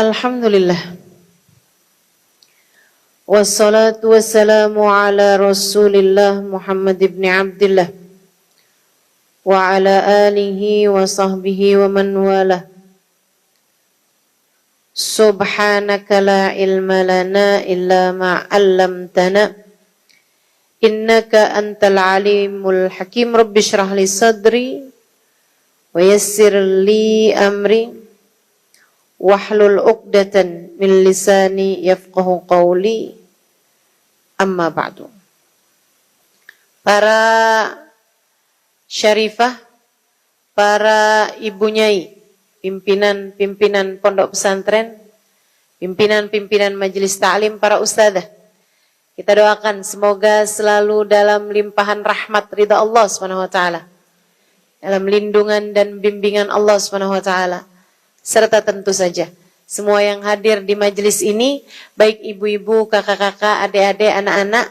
Alhamdulillah. Wassalatu wassalamu ala Rasulillah Muhammad ibn Abdullah wa ala alihi wa sahbihi wa man walah. Subhanaka la ilma lana illa ma 'allamtana innaka antal alimul hakim. Rabbi shrah li sadri wa yassir li amri wahlul 'uqdatan min lisani yafqahu qawli. Amma ba'du. Para syarifah, para ibu nyai, pimpinan-pimpinan pondok pesantren, pimpinan-pimpinan majelis ta'lim, para ustadzah, kita doakan semoga selalu dalam limpahan rahmat ridha Allah Subhanahu wa taala, dalam lindungan dan bimbingan Allah Subhanahu wa taala, serta tentu saja semua yang hadir di majelis ini, baik ibu-ibu, kakak-kakak, adik-adik, anak-anak,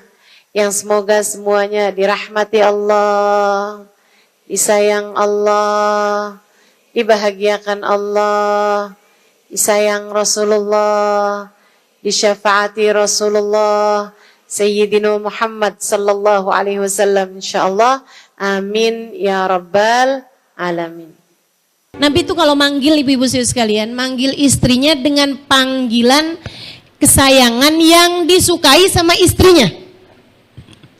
yang semoga semuanya dirahmati Allah, disayang Allah, dibahagiakan Allah, disayang Rasulullah, disyafaati Rasulullah Sayyidina Muhammad sallallahu alaihi wasallam, insyaallah. Amin ya rabbal alamin. Nabi itu kalau manggil ibu-ibu sekalian, manggil istrinya dengan panggilan kesayangan yang disukai sama istrinya.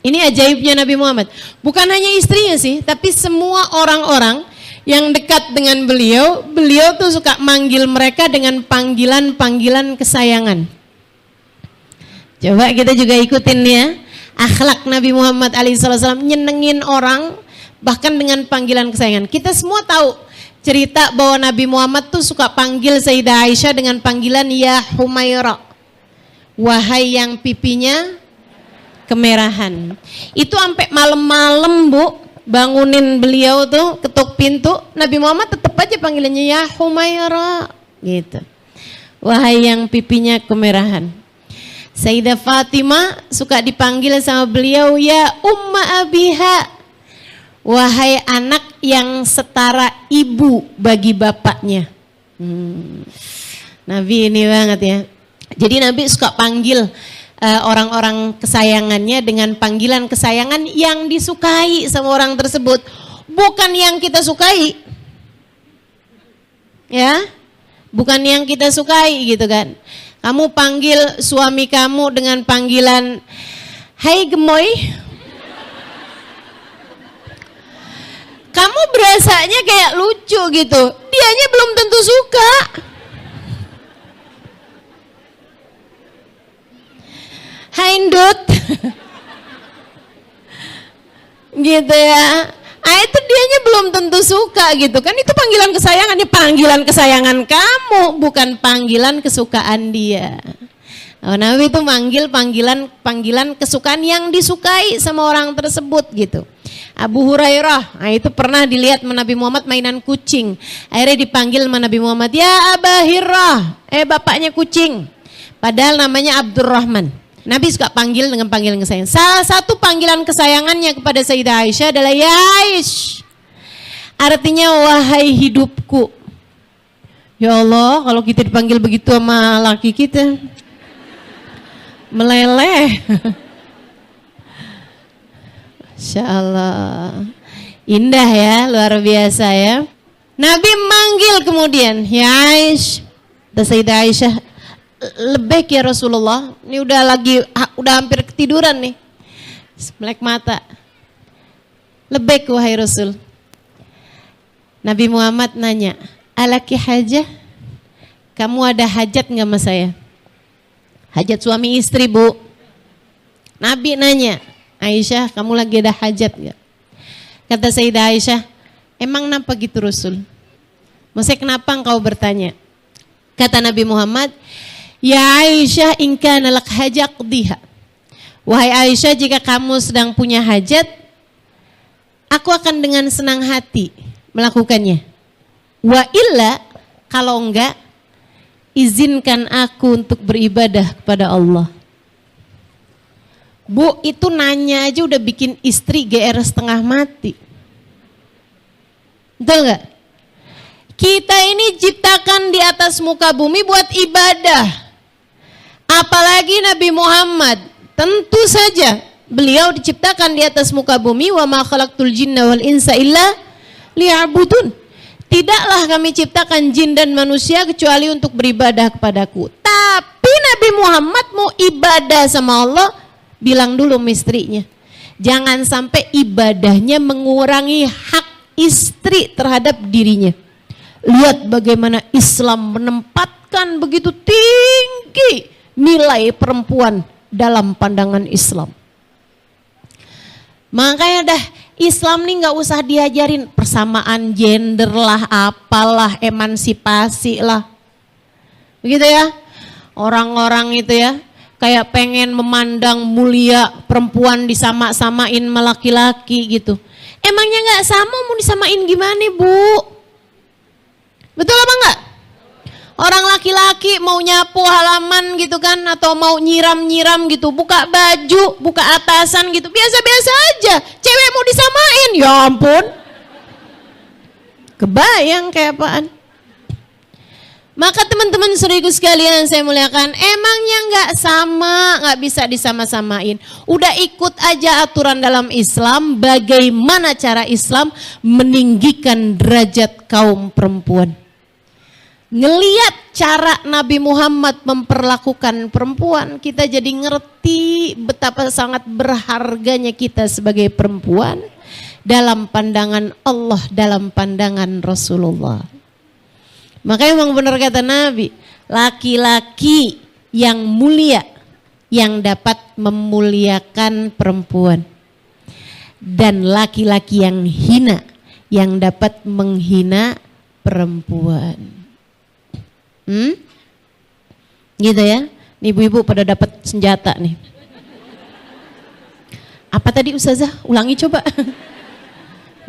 Ini ajaibnya Nabi Muhammad. Bukan hanya istrinya sih, tapi semua orang-orang yang dekat dengan beliau, beliau tuh suka manggil mereka dengan panggilan-panggilan kesayangan. Coba kita juga ikutin ya, akhlak Nabi Muhammad SAW, nyenengin orang bahkan dengan panggilan kesayangan. Kita semua tahu cerita bahwa Nabi Muhammad tuh suka panggil Sayyidah Aisyah dengan panggilan ya Humaira, wahai yang pipinya kemerahan. Itu sampai malam-malam Bu, bangunin beliau tuh, ketuk pintu, Nabi Muhammad tetap aja panggilannya ya Humaira gitu, wahai yang pipinya kemerahan. Sayyidah Fatimah suka dipanggil sama beliau ya Umma Abiha, wahai anak yang setara ibu bagi bapaknya. Nabi ini banget ya. Jadi Nabi suka panggil orang-orang kesayangannya dengan panggilan kesayangan yang disukai sama orang tersebut, bukan yang kita sukai. Ya, bukan yang kita sukai gitu kan. Kamu panggil suami kamu dengan panggilan hai gemoy, kamu berasanya kayak lucu gitu, dianya belum tentu suka. Hai Ndut gitu ya. Itu dianya belum tentu suka gitu kan. Itu panggilan kesayangannya, panggilan kesayangan kamu, bukan panggilan kesukaan dia. Nabi itu manggil panggilan kesukaan yang disukai sama orang tersebut gitu. Abu Hurairah, itu pernah dilihat Nabi Muhammad mainan kucing. Akhirnya dipanggil Nabi Muhammad, ya Aba Hirrah, bapaknya kucing. Padahal namanya Abdurrahman. Nabi suka panggil dengan panggilan kesayangan. Salah satu panggilan kesayangannya kepada Sayyidah Aisyah adalah ya Aish. Artinya wahai hidupku. Ya Allah, kalau kita dipanggil begitu sama laki kita, meleleh. Masya Allah, indah ya, luar biasa ya. Nabi manggil kemudian, ya Aish. Dan Sayyidah Aisyah, lebek ya Rasulullah, ini udah hampir ketiduran nih, melek mata. Lebek wahai Rasul. Nabi Muhammad nanya, alaki hajah? Kamu ada hajat nggak sama saya? Hajat suami istri Bu. Nabi nanya, Aisyah kamu lagi ada hajat nggak? Kata Sayyidah Aisyah, emang kenapa gitu Rasul? Maksudnya kenapa engkau bertanya? Kata Nabi Muhammad, ya Aisyah in kana lak hajat qdiha. Wahai Aisyah, jika kamu sedang punya hajat, aku akan dengan senang hati melakukannya. Wa illa, kalau enggak, izinkan aku untuk beribadah kepada Allah. Bu, itu nanya aja udah bikin istri GR setengah mati. Betul enggak? Kita ini ciptakan di atas muka bumi buat ibadah. Apalagi Nabi Muhammad, tentu saja beliau diciptakan di atas muka bumi, wa ma khalaqtul jinna wal insa illa liya'budun. Tidaklah kami ciptakan jin dan manusia kecuali untuk beribadah kepadaku. Tapi Nabi Muhammad mau ibadah sama Allah, bilang dulu sama istrinya, jangan sampai ibadahnya mengurangi hak istri terhadap dirinya. Lihat bagaimana Islam menempatkan begitu tinggi nilai perempuan dalam pandangan Islam. Makanya dah Islam nih nggak usah diajarin persamaan gender lah, apalah, emansipasi lah. Begitu ya. Orang-orang itu ya kayak pengen memandang mulia perempuan disama-samain sama laki-laki gitu. Emangnya nggak sama, mau disamain gimana, Bu? Betul apa enggak? Orang laki-laki mau nyapu halaman gitu kan, atau mau nyiram-nyiram gitu, buka baju, buka atasan gitu, biasa-biasa aja. Cewek mau disamain, ya ampun. Kebayang kayak apaan? Maka teman-teman saudaraku sekalian saya muliakan, emangnya nggak sama, nggak bisa disama-samain. Udah ikut aja aturan dalam Islam, bagaimana cara Islam meninggikan derajat kaum perempuan. Ngeliat cara Nabi Muhammad memperlakukan perempuan, kita jadi ngerti betapa sangat berharganya kita sebagai perempuan dalam pandangan Allah, dalam pandangan Rasulullah. Makanya memang benar kata Nabi, laki-laki yang mulia yang dapat memuliakan perempuan, dan laki-laki yang hina yang dapat menghina perempuan. Gitu ya. Ibu-ibu pada dapat senjata nih. Apa tadi Ustazah? Ulangi coba.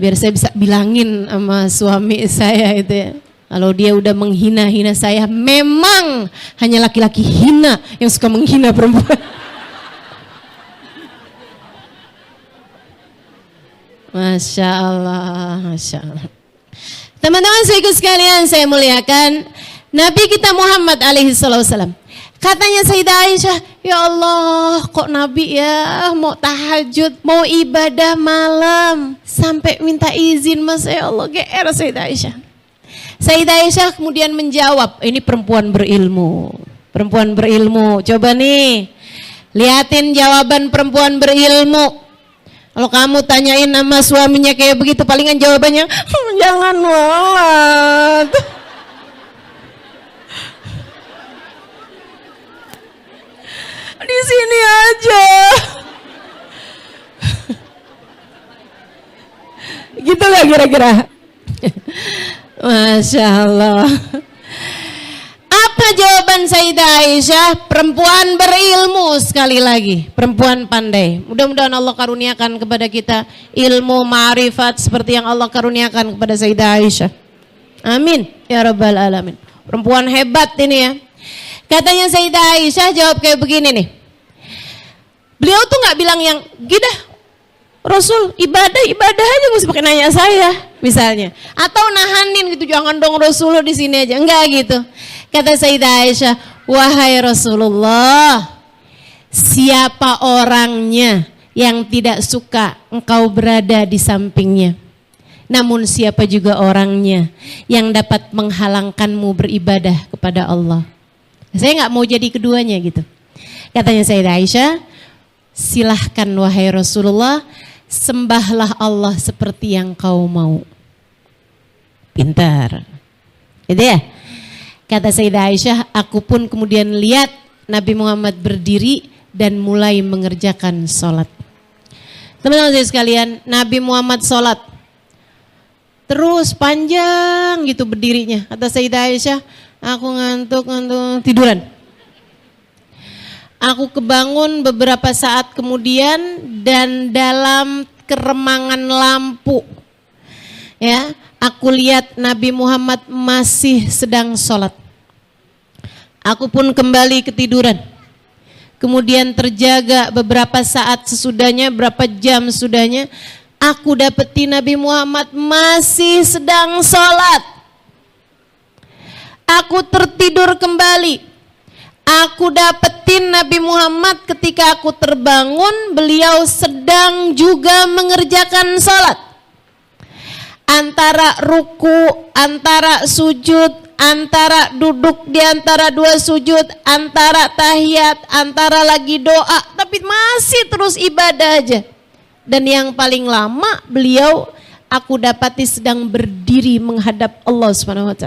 Biar saya bisa bilangin sama suami saya itu ya. Kalau dia udah menghina-hina saya, memang hanya laki-laki hina yang suka menghina perempuan. Masya Allah, Masya Allah. Teman-teman saudaraku sekalian saya muliakan, Nabi kita Muhammad alaihi salam. Katanya Sayyidah Aisyah, ya Allah kok Nabi ya mau tahajud, mau ibadah malam, sampai minta izin Mas, ya Allah GR Sayyidah Aisyah. Sayyidah Aisyah kemudian menjawab, ini perempuan berilmu. Perempuan berilmu, coba nih liatin jawaban perempuan berilmu. Kalau kamu tanyain nama suaminya kayak begitu, palingan jawabannya, jangan walat. Di sini aja. Gitu lah kira-kira. Masya Allah. Apa jawaban Sayyidah Aisyah? Perempuan berilmu, sekali lagi, perempuan pandai. Mudah-mudahan Allah karuniakan kepada kita ilmu ma'rifat seperti yang Allah karuniakan kepada Sayyidah Aisyah. Amin ya rabbal alamin. Perempuan hebat ini ya. Katanya Sayyidah Aisyah jawab kayak begini nih. Beliau tuh nggak bilang yang gila, Rasul ibadah aja nggak usah pakai nanya saya misalnya, atau nahanin gitu, jangan dong Rasul di sini aja, enggak gitu. Kata Sayyidah Aisyah, wahai Rasulullah, siapa orangnya yang tidak suka engkau berada di sampingnya? Namun siapa juga orangnya yang dapat menghalangkanmu beribadah kepada Allah? Saya nggak mau jadi keduanya gitu. Katanya Sayyidah Aisyah, silahkan wahai Rasulullah, sembahlah Allah seperti yang kau mau. Pintar. Gitu ya. Kata Sayyidah Aisyah, aku pun kemudian lihat Nabi Muhammad berdiri dan mulai mengerjakan sholat. Teman-teman sekalian, Nabi Muhammad sholat terus panjang gitu berdirinya. Kata Sayyidah Aisyah, aku ngantuk tiduran. Aku kebangun beberapa saat kemudian dan dalam keremangan lampu, ya, aku lihat Nabi Muhammad masih sedang sholat. Aku pun kembali ketiduran. Kemudian terjaga beberapa saat sesudahnya, berapa jam sudahnya, aku dapeti Nabi Muhammad masih sedang sholat. aku tertidur kembali. Aku dapetin Nabi Muhammad ketika aku terbangun, beliau sedang juga mengerjakan sholat. Antara ruku, antara sujud, antara duduk di antara dua sujud, antara tahiyat, antara lagi doa, tapi masih terus ibadah aja. Dan yang paling lama beliau aku dapati sedang berdiri menghadap Allah SWT.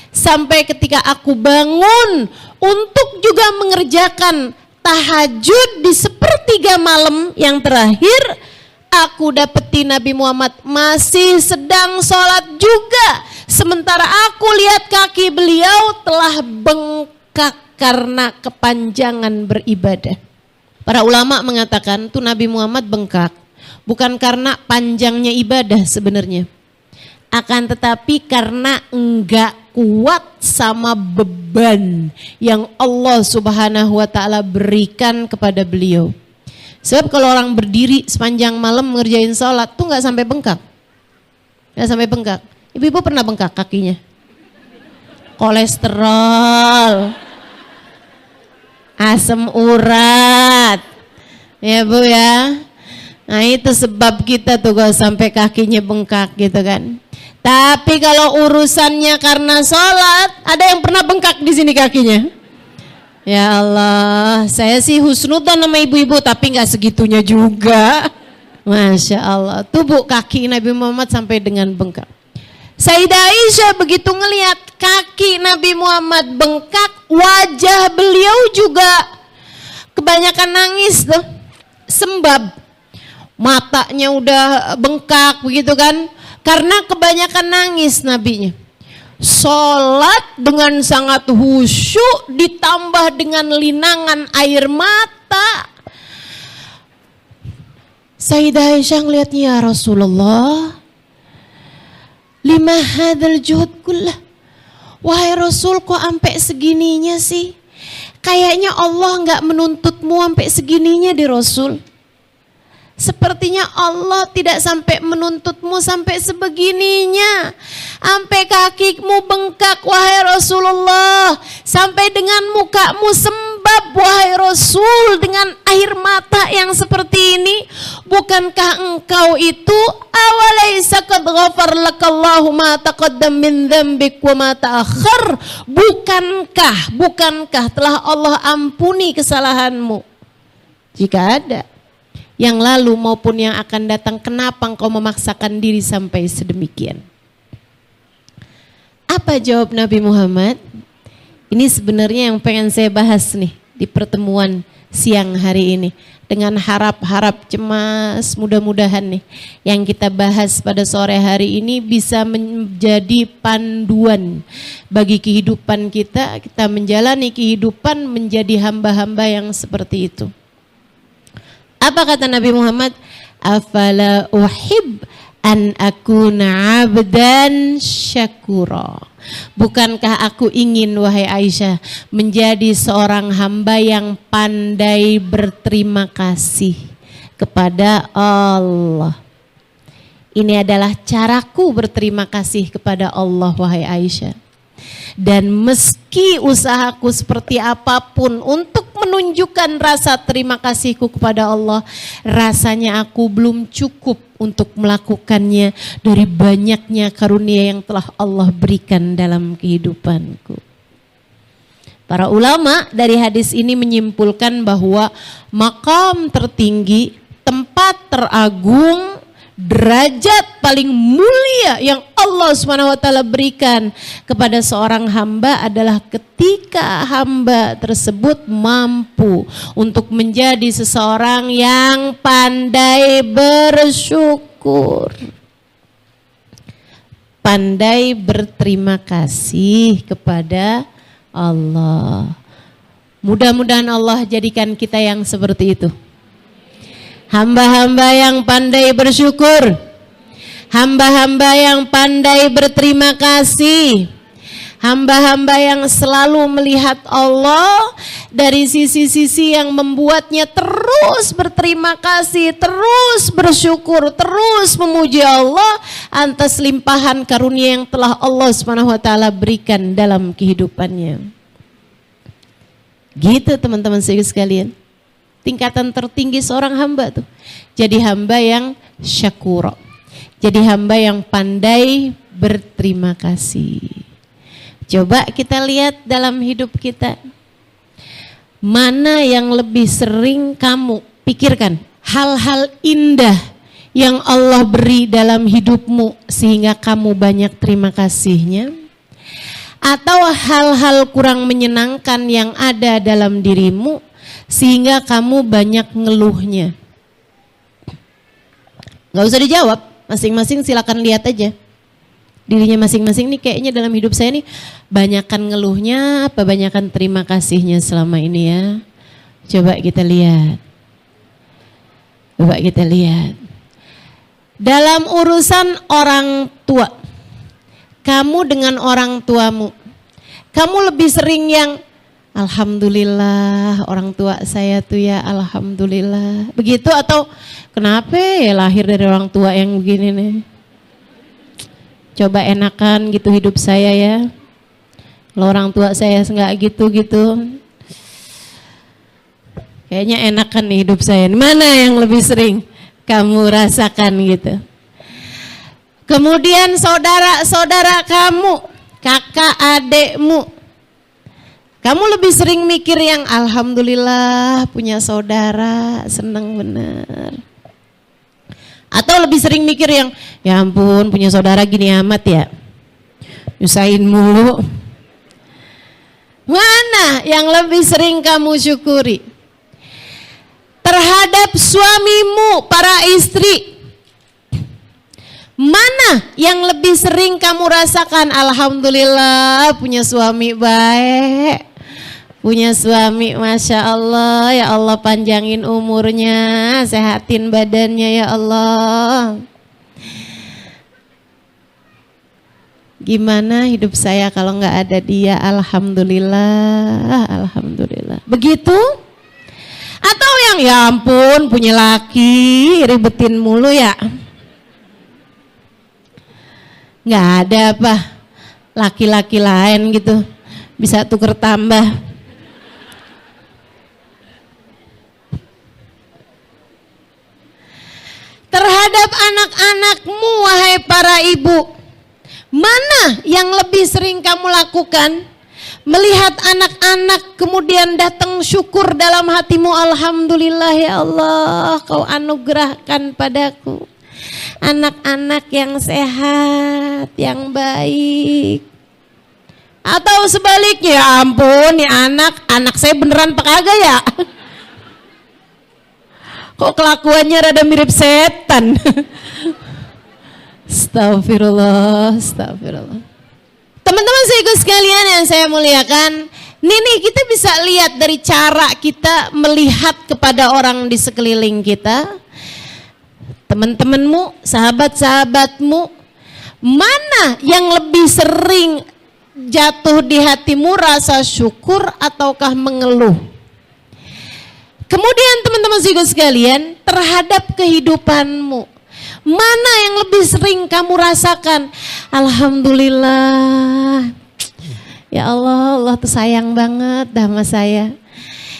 Sampai ketika aku bangun untuk juga mengerjakan tahajud di sepertiga malam yang terakhir, aku dapeti Nabi Muhammad masih sedang sholat juga. Sementara aku lihat kaki beliau telah bengkak karena kepanjangan beribadah. Para ulama mengatakan tuh Nabi Muhammad bengkak bukan karena panjangnya ibadah sebenarnya, akan tetapi karena enggak kuat sama beban yang Allah Subhanahu wa taala berikan kepada beliau. Sebab kalau orang berdiri sepanjang malam ngerjain sholat tuh nggak sampai bengkak. Nggak sampai bengkak. Ibu-ibu pernah bengkak kakinya? Kolesterol, asam urat, ya Bu ya. Nah itu sebab kita tuh kalau sampai kakinya bengkak gitu kan. Tapi kalau urusannya karena sholat, ada yang pernah bengkak di sini kakinya? Ya Allah, saya sih husnudzon sama ibu-ibu, tapi nggak segitunya juga. Masya Allah, tuh Bu kaki Nabi Muhammad sampai dengan bengkak. Sayyidah Aisyah begitu ngelihat kaki Nabi Muhammad bengkak, wajah beliau juga kebanyakan nangis tuh, sembab. Matanya udah bengkak begitu kan. Karena kebanyakan nangis nabinya. Sholat dengan sangat khusyuk ditambah dengan linangan air mata. Sayyidah Aisyah ngeliatnya, ya Rasulullah, lima hadzal juhud kullah. Wahai Rasul, kok sampai segininya sih? Kayaknya Allah nggak menuntutmu sampai segininya di Rasul. Sepertinya Allah tidak sampai menuntutmu sampai sebegininya. Sampai kakimu bengkak wahai Rasulullah. Sampai dengan mukamu sembab wahai Rasul dengan air mata yang seperti ini. Bukankah engkau itu awalaisa qad ghafar lakallahu ma taqaddam min dzambik wa ma ta'akhkhar? Bukankah telah Allah ampuni kesalahanmu? Jika ada yang lalu maupun yang akan datang, kenapa engkau memaksakan diri sampai sedemikian? Apa jawab Nabi Muhammad? Ini sebenarnya yang pengen saya bahas nih di pertemuan siang hari ini. Dengan harap-harap cemas, mudah-mudahan nih yang kita bahas pada sore hari ini bisa menjadi panduan bagi kehidupan kita. Kita menjalani kehidupan menjadi hamba-hamba yang seperti itu. Apa kata Nabi Muhammad? Afala uhib an akuna abdan syakura. Bukankah aku ingin wahai Aisyah menjadi seorang hamba yang pandai berterima kasih kepada Allah. Ini adalah caraku berterima kasih kepada Allah wahai Aisyah. Dan meski usahaku seperti apapun untuk menunjukkan rasa terima kasihku kepada Allah, rasanya aku belum cukup untuk melakukannya dari banyaknya karunia yang telah Allah berikan dalam kehidupanku. Para ulama dari hadis ini menyimpulkan bahwa makam tertinggi, tempat teragung, derajat paling mulia yang Allah SWT berikan kepada seorang hamba adalah ketika hamba tersebut mampu untuk menjadi seseorang yang pandai bersyukur, pandai berterima kasih kepada Allah. Mudah-mudahan Allah jadikan kita yang seperti itu. Hamba-hamba yang pandai bersyukur, hamba-hamba yang pandai berterima kasih, Hamba-hamba yang selalu melihat Allah dari sisi-sisi yang membuatnya terus berterima kasih, terus bersyukur, terus memuji Allah atas limpahan karunia yang telah Allah SWT berikan dalam kehidupannya. Gitu teman-teman sekalian. Tingkatan tertinggi seorang hamba tuh. Jadi hamba yang syakura. Jadi hamba yang pandai berterima kasih. Coba kita lihat dalam hidup kita. Mana yang lebih sering kamu pikirkan? Hal-hal indah yang Allah beri dalam hidupmu sehingga kamu banyak terima kasihnya. Atau hal-hal kurang menyenangkan yang ada dalam dirimu sehingga kamu banyak ngeluhnya. Gak usah dijawab, masing-masing silakan lihat aja. Dirinya masing-masing nih kayaknya dalam hidup saya nih banyakan ngeluhnya apa banyakan terima kasihnya selama ini ya. Coba kita lihat. Coba kita lihat. Dalam urusan orang tua, kamu dengan orang tuamu, kamu lebih sering yang alhamdulillah orang tua saya tuh ya alhamdulillah. Begitu atau kenapa ya lahir dari orang tua yang begini nih. Coba enakan gitu hidup saya ya. Kalau orang tua saya enggak gitu-gitu. Kayaknya enakan nih hidup saya. Mana yang lebih sering kamu rasakan gitu. Kemudian saudara-saudara kamu, kakak adekmu. Kamu lebih sering mikir yang alhamdulillah punya saudara, senang benar. Atau lebih sering mikir yang ya ampun punya saudara gini amat ya. Nyusahin mulu. Mana yang lebih sering kamu syukuri? Terhadap suamimu, para istri. Mana yang lebih sering kamu rasakan alhamdulillah punya suami baik. Punya suami Masya Allah, ya Allah panjangin umurnya, sehatin badannya ya Allah. Gimana hidup saya kalau nggak ada dia? Alhamdulillah, alhamdulillah. Begitu? Atau yang ya ampun punya laki ribetin mulu ya? Nggak ada apa? Laki-laki lain gitu bisa tuker tambah. Terhadap anak-anakmu wahai para ibu, mana yang lebih sering kamu lakukan? Melihat anak-anak kemudian datang syukur dalam hatimu, alhamdulillah ya Allah kau anugerahkan padaku anak-anak yang sehat, yang baik. Atau sebaliknya, ya ampun ya anak saya beneran apa kagak ya? Kok kelakuannya rada mirip setan. Astagfirullah, astagfirullah. Teman-teman saya sekalian yang saya muliakan, ini kita bisa lihat dari cara kita melihat kepada orang di sekeliling kita. Teman-temanmu, sahabat-sahabatmu, mana yang lebih sering jatuh di hatimu rasa syukur ataukah mengeluh? Kemudian teman-teman sekalian, terhadap kehidupanmu, mana yang lebih sering kamu rasakan? Alhamdulillah, ya Allah, Allah tuh sayang banget sama saya.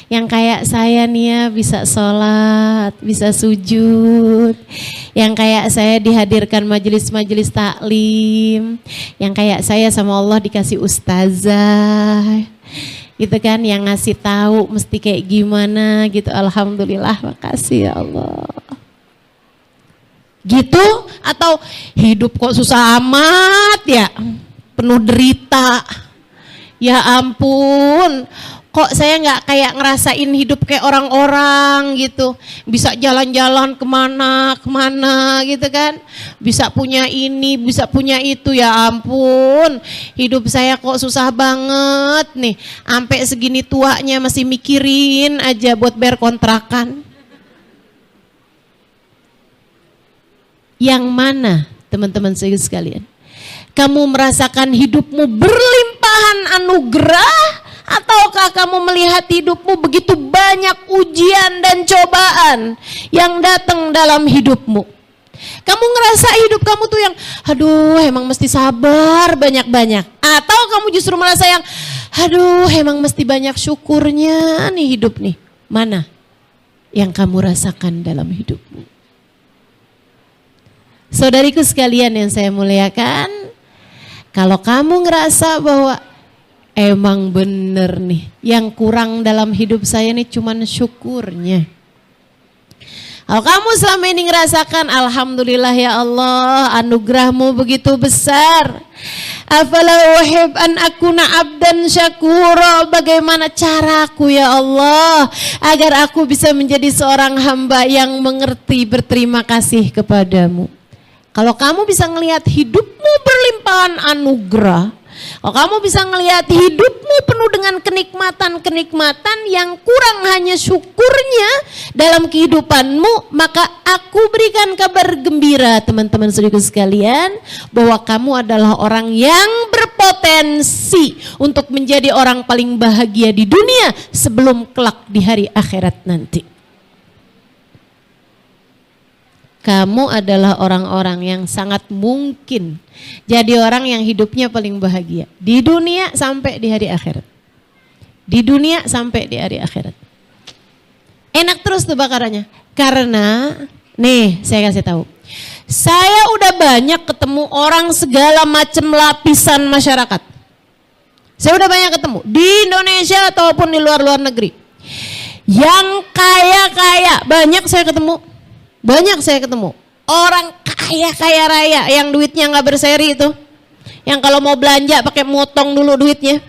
Yang kayak saya nih ya bisa sholat, bisa sujud. Yang kayak saya dihadirkan majelis-majelis taklim. Yang kayak saya sama Allah dikasih ustazah. Gitu kan, yang ngasih tahu mesti kayak gimana gitu. Alhamdulillah, makasih ya Allah. Gitu, atau hidup kok susah amat ya, penuh derita. Ya ampun, kok saya nggak kayak ngerasain hidup kayak orang-orang gitu, bisa jalan-jalan kemana gitu kan, bisa punya ini, bisa punya itu. Ya ampun, hidup saya kok susah banget nih, sampai segini tuanya masih mikirin aja buat bayar kontrakan. Yang mana teman-teman sekalian? Kamu merasakan hidupmu berlimpah anugerah, ataukah kamu melihat hidupmu begitu banyak ujian dan cobaan yang datang dalam hidupmu? Kamu ngerasa hidup kamu tuh yang, aduh emang mesti sabar banyak-banyak. Atau kamu justru merasa yang, aduh emang mesti banyak syukurnya nih hidup nih. Mana yang kamu rasakan dalam hidupmu? Saudariku sekalian yang saya muliakan, kalau kamu ngerasa bahwa emang bener nih, yang kurang dalam hidup saya nih cuman syukurnya. Kalau kamu selama ini ngerasakan, alhamdulillah ya Allah, anugerahmu begitu besar. Afala uhib an akuna abdan syakura, bagaimana caraku ya Allah agar aku bisa menjadi seorang hamba yang mengerti berterima kasih kepadamu. Kalau kamu bisa ngelihat hidupmu berlimpahan anugerah, kalau kamu bisa ngelihat hidupmu penuh dengan kenikmatan-kenikmatan yang kurang hanya syukurnya dalam kehidupanmu, maka aku berikan kabar gembira teman-teman saudaraku sekalian, bahwa kamu adalah orang yang berpotensi untuk menjadi orang paling bahagia di dunia sebelum kelak di hari akhirat nanti. Kamu adalah orang-orang yang sangat mungkin jadi orang yang hidupnya paling bahagia di dunia sampai di hari akhirat. Di dunia sampai di hari akhirat. Enak terus tuh bakarannya. Karena nih saya kasih tahu. Saya udah banyak ketemu orang segala macam lapisan masyarakat. Saya udah banyak ketemu di Indonesia ataupun di luar negeri. Yang kaya-kaya banyak saya ketemu. Banyak saya ketemu orang kaya raya yang duitnya nggak berseri itu, yang kalau mau belanja pakai motong dulu duitnya,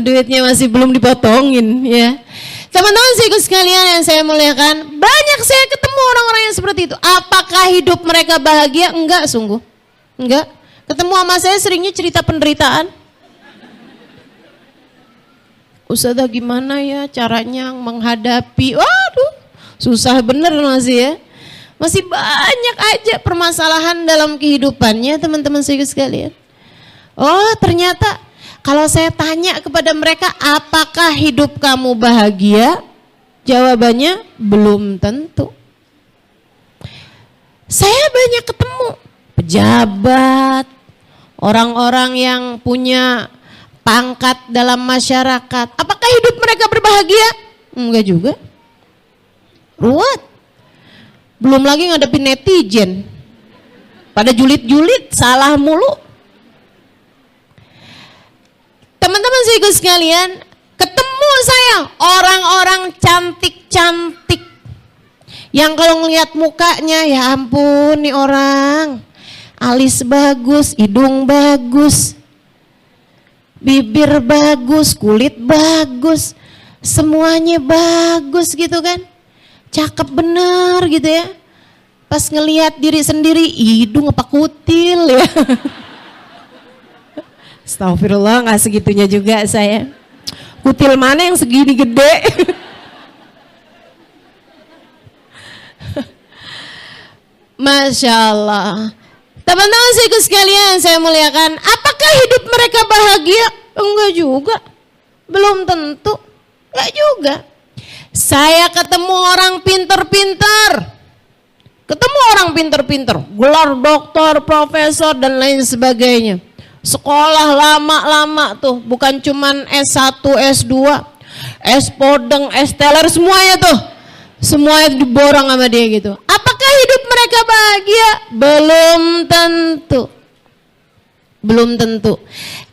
duitnya masih belum dipotongin ya. Teman-teman sekalian yang saya muliakan, banyak saya ketemu orang-orang yang seperti itu. Apakah hidup mereka bahagia? Enggak, sungguh enggak. Ketemu sama saya seringnya cerita penderitaan. Ustazah gimana ya caranya menghadapi, waduh susah bener masih ya. Masih banyak aja permasalahan dalam kehidupannya teman-teman sekalian. Oh ternyata kalau saya tanya kepada mereka, apakah hidup kamu bahagia? Jawabannya belum tentu. Saya banyak ketemu pejabat, orang-orang yang punya pangkat dalam masyarakat. Apakah hidup mereka berbahagia? Enggak juga. Ruwet. Belum lagi ngadepin netizen. Pada julid-julid, salah mulu. Teman-teman sekalian, ketemu saya orang-orang cantik-cantik. Yang kalau ngelihat mukanya, ya ampun nih orang. Alis bagus, hidung bagus. Bibir bagus, kulit bagus, semuanya bagus gitu kan. Cakep bener gitu ya. Pas ngelihat diri sendiri, hidung apa kutil ya. Astagfirullah, gak segitunya juga saya. Kutil mana yang segini gede. Masya Allah. Teman-teman sekalian saya muliakan, apakah hidup mereka bahagia? Enggak juga, belum tentu, enggak juga. Saya ketemu orang pinter-pinter, gelar doktor, profesor dan lain sebagainya. Sekolah lama-lama tuh, bukan cuman S1, S2, S Podeng, S Teler, semuanya tuh. Semuanya diborong sama dia gitu. Apakah hidup mereka bahagia? Belum tentu. Belum tentu.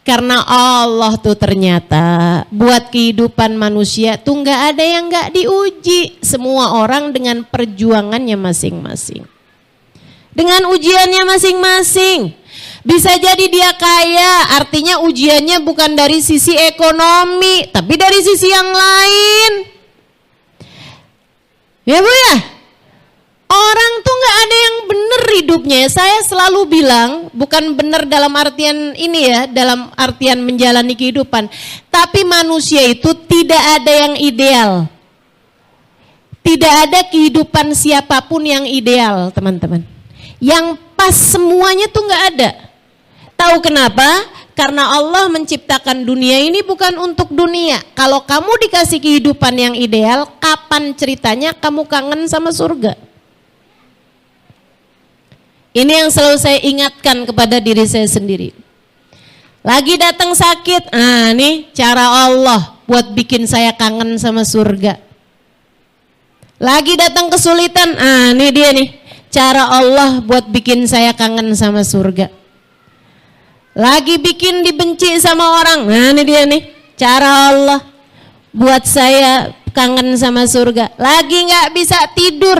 Karena Allah tuh ternyata buat kehidupan manusia tuh nggak ada yang nggak diuji. Semua orang dengan perjuangannya masing-masing. Dengan ujiannya masing-masing. Bisa jadi dia kaya, artinya ujiannya bukan dari sisi ekonomi, tapi dari sisi yang lain. Ya Bu ya, orang tuh nggak ada yang bener hidupnya. Saya selalu bilang bukan bener dalam artian ini ya, dalam artian menjalani kehidupan. Tapi manusia itu tidak ada yang ideal. Tidak ada kehidupan siapapun yang ideal teman-teman. Yang pas semuanya tuh nggak ada. Tahu kenapa? Karena Allah menciptakan dunia ini bukan untuk dunia. Kalau kamu dikasih kehidupan yang ideal, kapan ceritanya kamu kangen sama surga? Ini yang selalu saya ingatkan kepada diri saya sendiri. Lagi datang sakit, nih cara Allah buat bikin saya kangen sama surga. Lagi datang kesulitan, nih dia nih, cara Allah buat bikin saya kangen sama surga. Lagi bikin dibenci sama orang, ini dia nih, cara Allah buat saya kangen sama surga. Lagi nggak bisa tidur,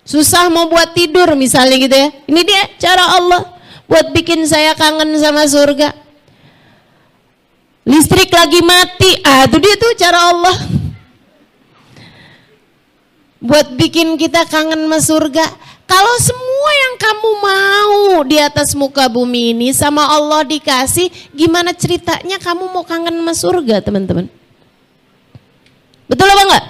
susah mau buat tidur misalnya gitu ya. Ini dia cara Allah buat bikin saya kangen sama surga. Listrik lagi mati, itu dia tuh cara Allah buat bikin kita kangen sama surga. Kalau semua yang kamu mau di atas muka bumi ini sama Allah dikasih, gimana ceritanya kamu mau kangen sama surga, teman-teman? Betul apa enggak?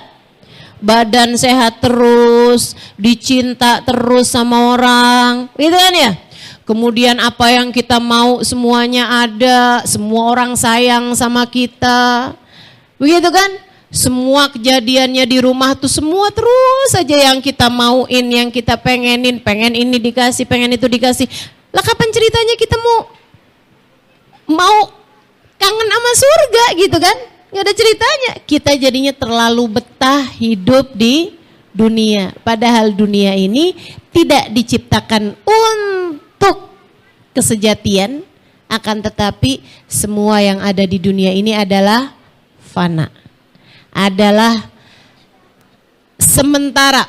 Badan sehat terus, dicinta terus sama orang, gitu kan ya? Kemudian apa yang kita mau semuanya ada, semua orang sayang sama kita, begitu kan? Semua kejadiannya di rumah tuh semua terus saja yang kita mauin, yang kita pengenin, pengen ini dikasih, pengen itu dikasih. Lah kapan ceritanya kita mau kangen sama surga gitu kan? Gak ada ceritanya. Kita jadinya terlalu betah hidup di dunia. Padahal dunia ini tidak diciptakan untuk kesejatian, akan tetapi semua yang ada di dunia ini adalah fana, adalah sementara.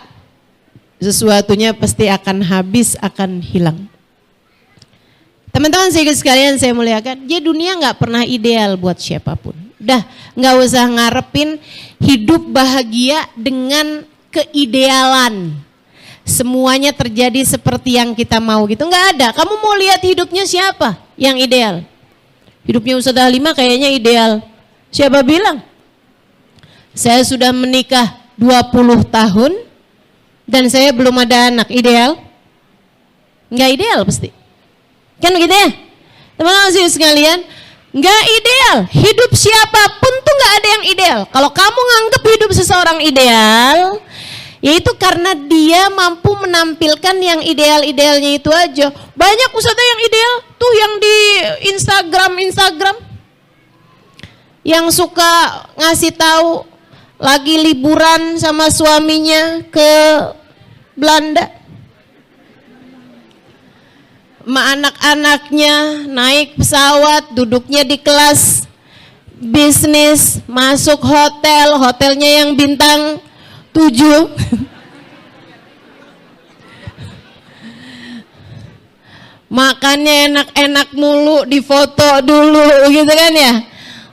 Sesuatunya pasti akan habis, akan hilang. Teman-teman sekalian saya muliakan, jadi dunia nggak pernah ideal buat siapapun. Udah nggak usah ngarepin hidup bahagia dengan keidealan. Semuanya terjadi seperti yang kita mau gitu, nggak ada. Kamu mau lihat hidupnya siapa yang ideal? Hidupnya Ustadzah Halimah kayaknya ideal. Siapa bilang? Saya sudah menikah 20 tahun dan saya belum ada anak. Ideal? Nggak ideal pasti. Kan gitu ya? Teman-teman sekalian, nggak ideal. Hidup siapapun tuh nggak ada yang ideal. Kalau kamu nganggap hidup seseorang ideal, yaitu karena dia mampu menampilkan yang ideal-idealnya itu aja. Banyak ustadzah yang ideal tuh yang di Instagram yang suka ngasih tahu lagi liburan sama suaminya ke Belanda. Ma anak-anaknya naik pesawat, duduknya di kelas bisnis, masuk hotel, hotelnya yang bintang 7. Makannya enak-enak mulu, difoto dulu gitu kan ya.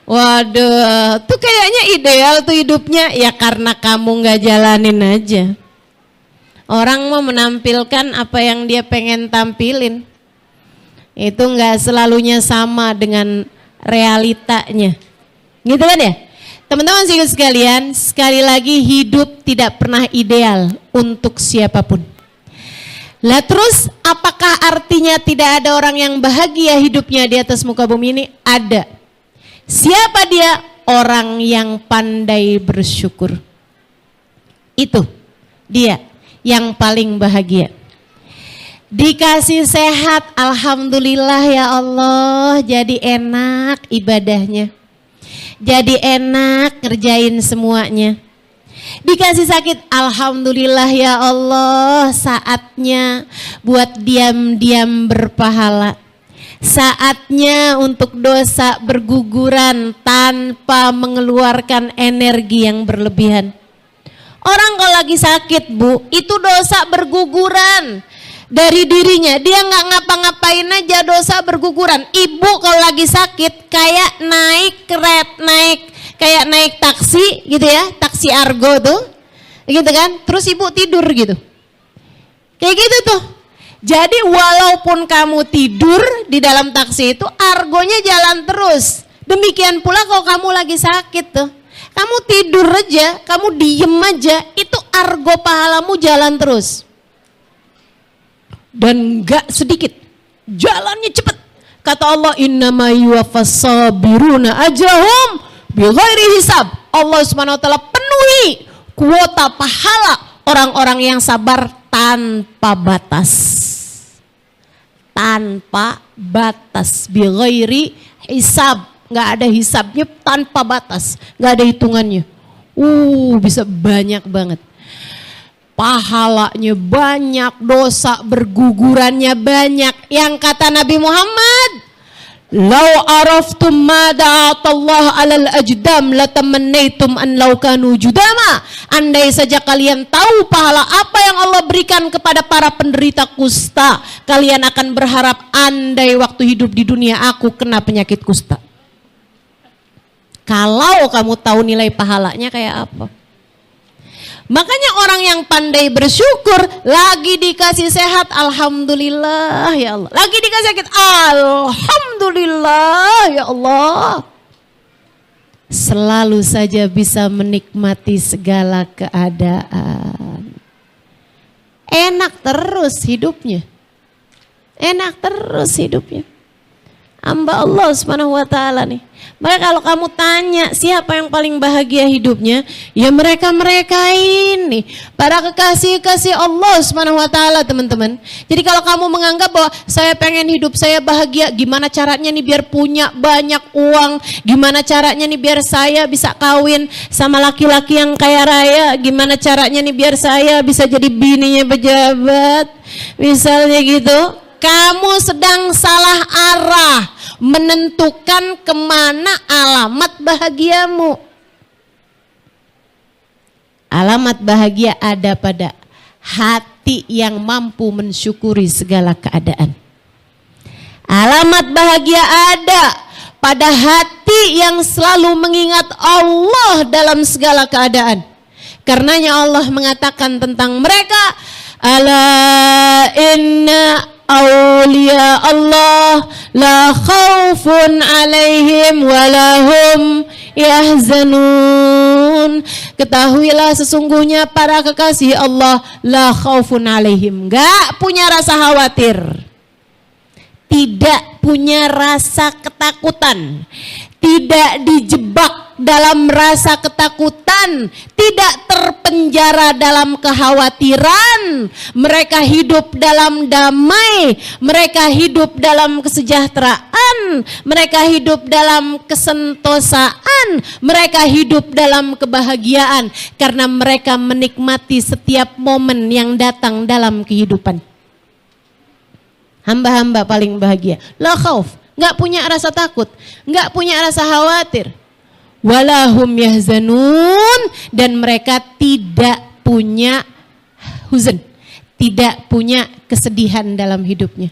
Waduh, tuh kayaknya ideal tuh hidupnya. Ya karena kamu gak jalanin aja. Orang mau menampilkan apa yang dia pengen tampilin, itu gak selalunya sama dengan realitanya, gitu kan ya. Teman-teman sekalian, sekali lagi hidup tidak pernah ideal untuk siapapun. Lah terus apakah artinya tidak ada orang yang bahagia hidupnya di atas muka bumi ini? Ada. Siapa dia? Orang yang pandai bersyukur. Itu dia yang paling bahagia. Dikasih sehat, alhamdulillah ya Allah, jadi enak ibadahnya. Jadi enak ngerjain semuanya. Dikasih sakit, alhamdulillah ya Allah, saatnya buat diam-diam berpahala. Saatnya untuk dosa berguguran tanpa mengeluarkan energi yang berlebihan. Orang kalau lagi sakit bu, itu dosa berguguran dari dirinya. Dia nggak ngapa-ngapain aja dosa berguguran. Ibu kalau lagi sakit kayak naik taksi gitu ya, taksi Argo tuh, gitu kan. Terus ibu tidur gitu, kayak gitu tuh. Jadi walaupun kamu tidur di dalam taksi itu, argonya jalan terus. Demikian pula kalau kamu lagi sakit tuh, kamu tidur aja, kamu diem aja, itu argo pahalamu jalan terus. Dan gak sedikit, jalannya cepet. Kata Allah, innama yuwaffas sabiruna ajrahum bighairi hisab. Allah Subhanahu wa taala penuhi kuota pahala orang-orang yang sabar tanpa batas. Tanpa batas, bighairi hisab, nggak ada hisabnya, tanpa batas, nggak ada hitungannya. Bisa banyak banget. Pahalanya banyak, dosa bergugurannya banyak. Yang kata Nabi Muhammad, "Lau araftum ma da'atallah alal ajdam latamannaitum an law kanu judama." Andai saja kalian tahu pahala apa yang Allah berikan kepada para penderita kusta, kalian akan berharap andai waktu hidup di dunia aku kena penyakit kusta. Kalau kamu tahu nilai pahalanya kayak apa. Makanya orang yang pandai bersyukur, lagi dikasih sehat, alhamdulillah ya Allah. Lagi dikasih sakit, alhamdulillah ya Allah. Selalu saja bisa menikmati segala keadaan. Enak terus hidupnya. Enak terus hidupnya. Hamba Allah Subhanahu wa taala nih. Maka kalau kamu tanya siapa yang paling bahagia hidupnya, ya mereka-mereka ini, para kekasih-kasih Allah Subhanahu wa taala, teman-teman. Jadi kalau kamu menganggap bahwa saya pengen hidup saya bahagia, gimana caranya nih biar punya banyak uang, gimana caranya nih biar saya bisa kawin sama laki-laki yang kaya raya, gimana caranya nih biar saya bisa jadi bininya pejabat, misalnya gitu. Kamu sedang salah arah menentukan kemana alamat bahagiamu. Alamat bahagia ada pada hati yang mampu mensyukuri segala keadaan. Alamat bahagia ada pada hati yang selalu mengingat Allah dalam segala keadaan. Karenanya Allah mengatakan tentang mereka, ala inna awliya Allah la khaufun alaihim walahum yahzanun. Ketahuilah sesungguhnya para kekasih Allah la khaufun alaihim, gak punya rasa khawatir, tidak punya rasa ketakutan, tidak dijebak dalam rasa ketakutan, tidak terpenjara dalam kekhawatiran. Mereka hidup dalam damai, mereka hidup dalam kesejahteraan, mereka hidup dalam kesentosaan, mereka hidup dalam kebahagiaan karena mereka menikmati setiap momen yang datang dalam kehidupan. Hamba-hamba paling bahagia, la khauf, nggak punya rasa takut, nggak punya rasa khawatir. Walahum yahzanun, dan mereka tidak punya huzn, tidak punya kesedihan dalam hidupnya.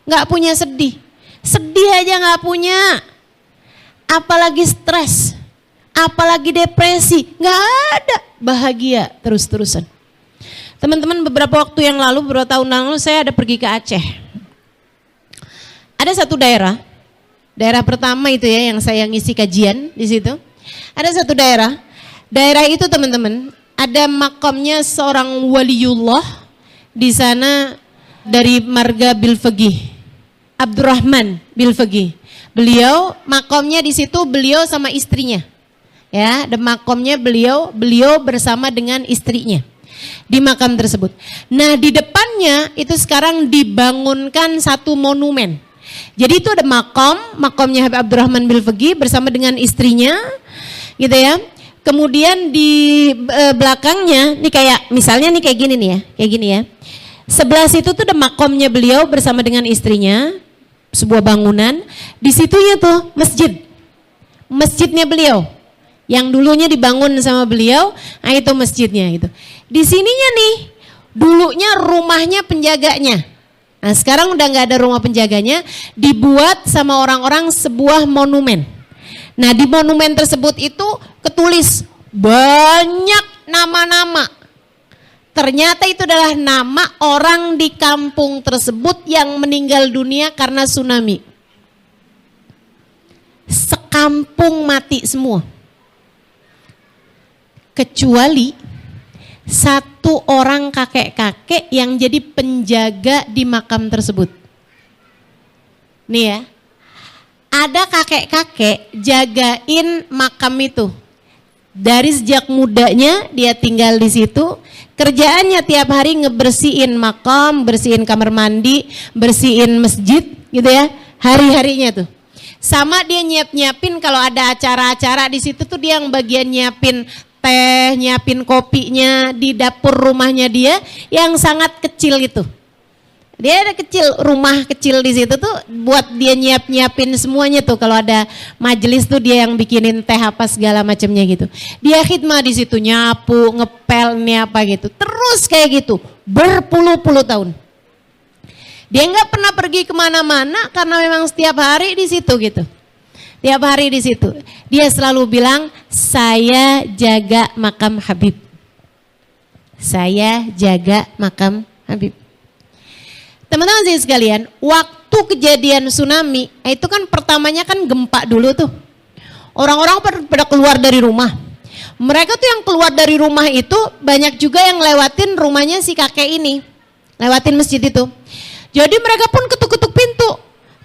Nggak punya sedih, sedih aja nggak punya, apalagi stres, apalagi depresi, nggak ada, bahagia terus-terusan. Teman-teman, beberapa waktu yang lalu, beberapa tahun lalu saya ada pergi ke Aceh. Ada satu daerah pertama itu ya yang saya ngisi kajian di situ. Ada satu daerah itu teman-teman, ada makamnya seorang waliullah di sana dari marga Bilfaqih, Abdurrahman Bilfaqih. Beliau makamnya di situ, beliau sama istrinya. Ya, ada makamnya beliau bersama dengan istrinya di makam tersebut. Nah, di depannya itu sekarang dibangunkan satu monumen. Jadi itu ada makamnya Habib Abdurrahman Bilfaqih bersama dengan istrinya, gitu ya. Kemudian di belakangnya, nih kayak misalnya nih kayak gini nih ya, kayak gini ya. Sebelah situ tuh ada makamnya beliau bersama dengan istrinya, sebuah bangunan. Di situnya tuh masjidnya beliau, yang dulunya dibangun sama beliau, nah itu masjidnya gitu. Di sininya nih, dulunya rumahnya penjaganya. Nah sekarang udah nggak ada rumah penjaganya, dibuat sama orang-orang sebuah monumen. Nah di monumen tersebut itu ketulis banyak nama-nama. Ternyata itu adalah nama orang di kampung tersebut yang meninggal dunia karena tsunami. Sekampung mati semua. Kecuali satu orang kakek-kakek yang jadi penjaga di makam tersebut. Nih ya, ada kakek-kakek jagain makam itu. Dari sejak mudanya dia tinggal di situ, kerjaannya tiap hari ngebersihin makam, bersihin kamar mandi, bersihin masjid gitu ya, hari-harinya tuh. Sama dia nyiapin kalau ada acara-acara di situ tuh dia yang bagian nyiapin teh, nyiapin kopinya di dapur rumahnya dia yang sangat kecil itu. Dia ada kecil, rumah kecil di situ tuh buat dia nyiapin semuanya tuh. Kalau ada majelis tuh dia yang bikinin teh apa segala macamnya gitu. Dia khidmah di situ, nyapu, ngepel, ini apa gitu. Terus kayak gitu, berpuluh-puluh tahun. Dia nggak pernah pergi kemana-mana karena memang setiap hari di situ gitu. Tiap hari di situ. Dia selalu bilang, saya jaga makam Habib. Saya jaga makam Habib. Teman-teman sekalian, waktu kejadian tsunami, itu kan pertamanya kan gempa dulu tuh. Orang-orang pada keluar dari rumah. Mereka tuh yang keluar dari rumah itu banyak juga yang lewatin rumahnya si kakek ini. Lewatin masjid itu. Jadi mereka pun ketuk-ketuk pintu.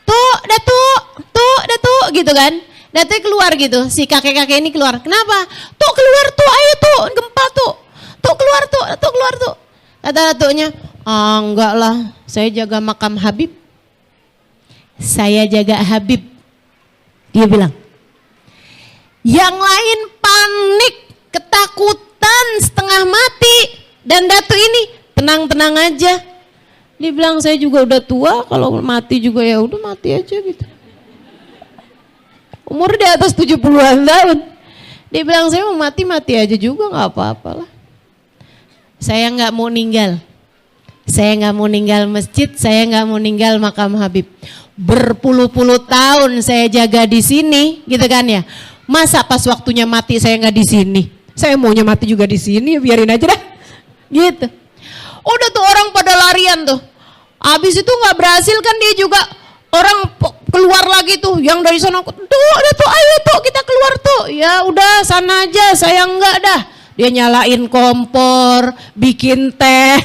Tuh, Datuk, gitu kan. Datuk keluar gitu, si kakek-kakek ini keluar. Kenapa? Tuh keluar tuh, ayo tuh, gempa tuh. Tuh keluar tuh, Datuk keluar tuh. Kata datuknya, enggak lah, saya jaga makam Habib. Saya jaga Habib. Dia bilang. Yang lain panik, ketakutan, setengah mati. Dan datuk ini, tenang-tenang aja. Dia bilang, saya juga udah tua, kalau mati juga ya udah mati aja gitu. Umur di atas 70-an tahun. Dia bilang, saya mau mati aja juga, gak apa-apa lah. Saya gak mau ninggal. Saya gak mau ninggal masjid, saya gak mau ninggal makam Habib. Berpuluh-puluh tahun saya jaga di sini, gitu kan ya. Masa pas waktunya mati saya gak di sini? Saya maunya mati juga di sini, biarin aja dah. Gitu. Udah tuh orang pada larian tuh. Habis itu nggak berhasil kan dia juga orang keluar lagi tuh yang dari sana tuh ayo tuh kita keluar tuh. Ya udah sana aja saya enggak dah. Dia nyalain kompor, bikin teh.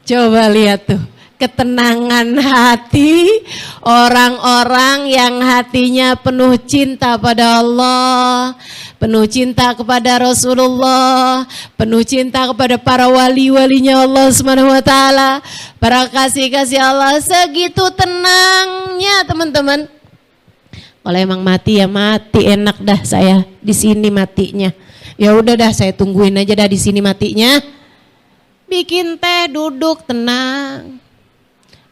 Coba lihat tuh ketenangan hati orang-orang yang hatinya penuh cinta pada Allah, penuh cinta kepada Rasulullah, penuh cinta kepada para wali-walinya Allah Subhanahu wa taala, para kasih-kasih Allah, segitu tenangnya teman-teman. Kalau emang mati ya mati, enak dah saya di sini matinya. Ya udah dah saya tungguin aja dah di sini matinya. Bikin teh, duduk tenang.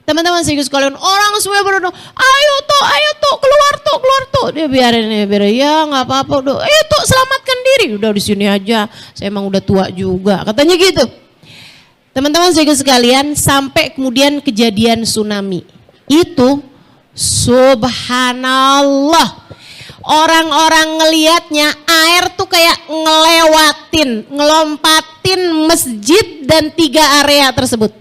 Teman-teman sekalian, orang semua berdoa, ayo tuh, keluar tuh. Dia biarin, ya nggak apa-apa, udah, ayo tuh selamatkan diri, udah di sini aja, saya emang udah tua juga, katanya gitu. Teman-teman sekalian, sampai kemudian kejadian tsunami, itu subhanallah, orang-orang ngelihatnya air tuh kayak ngelompatin masjid dan 3 area tersebut.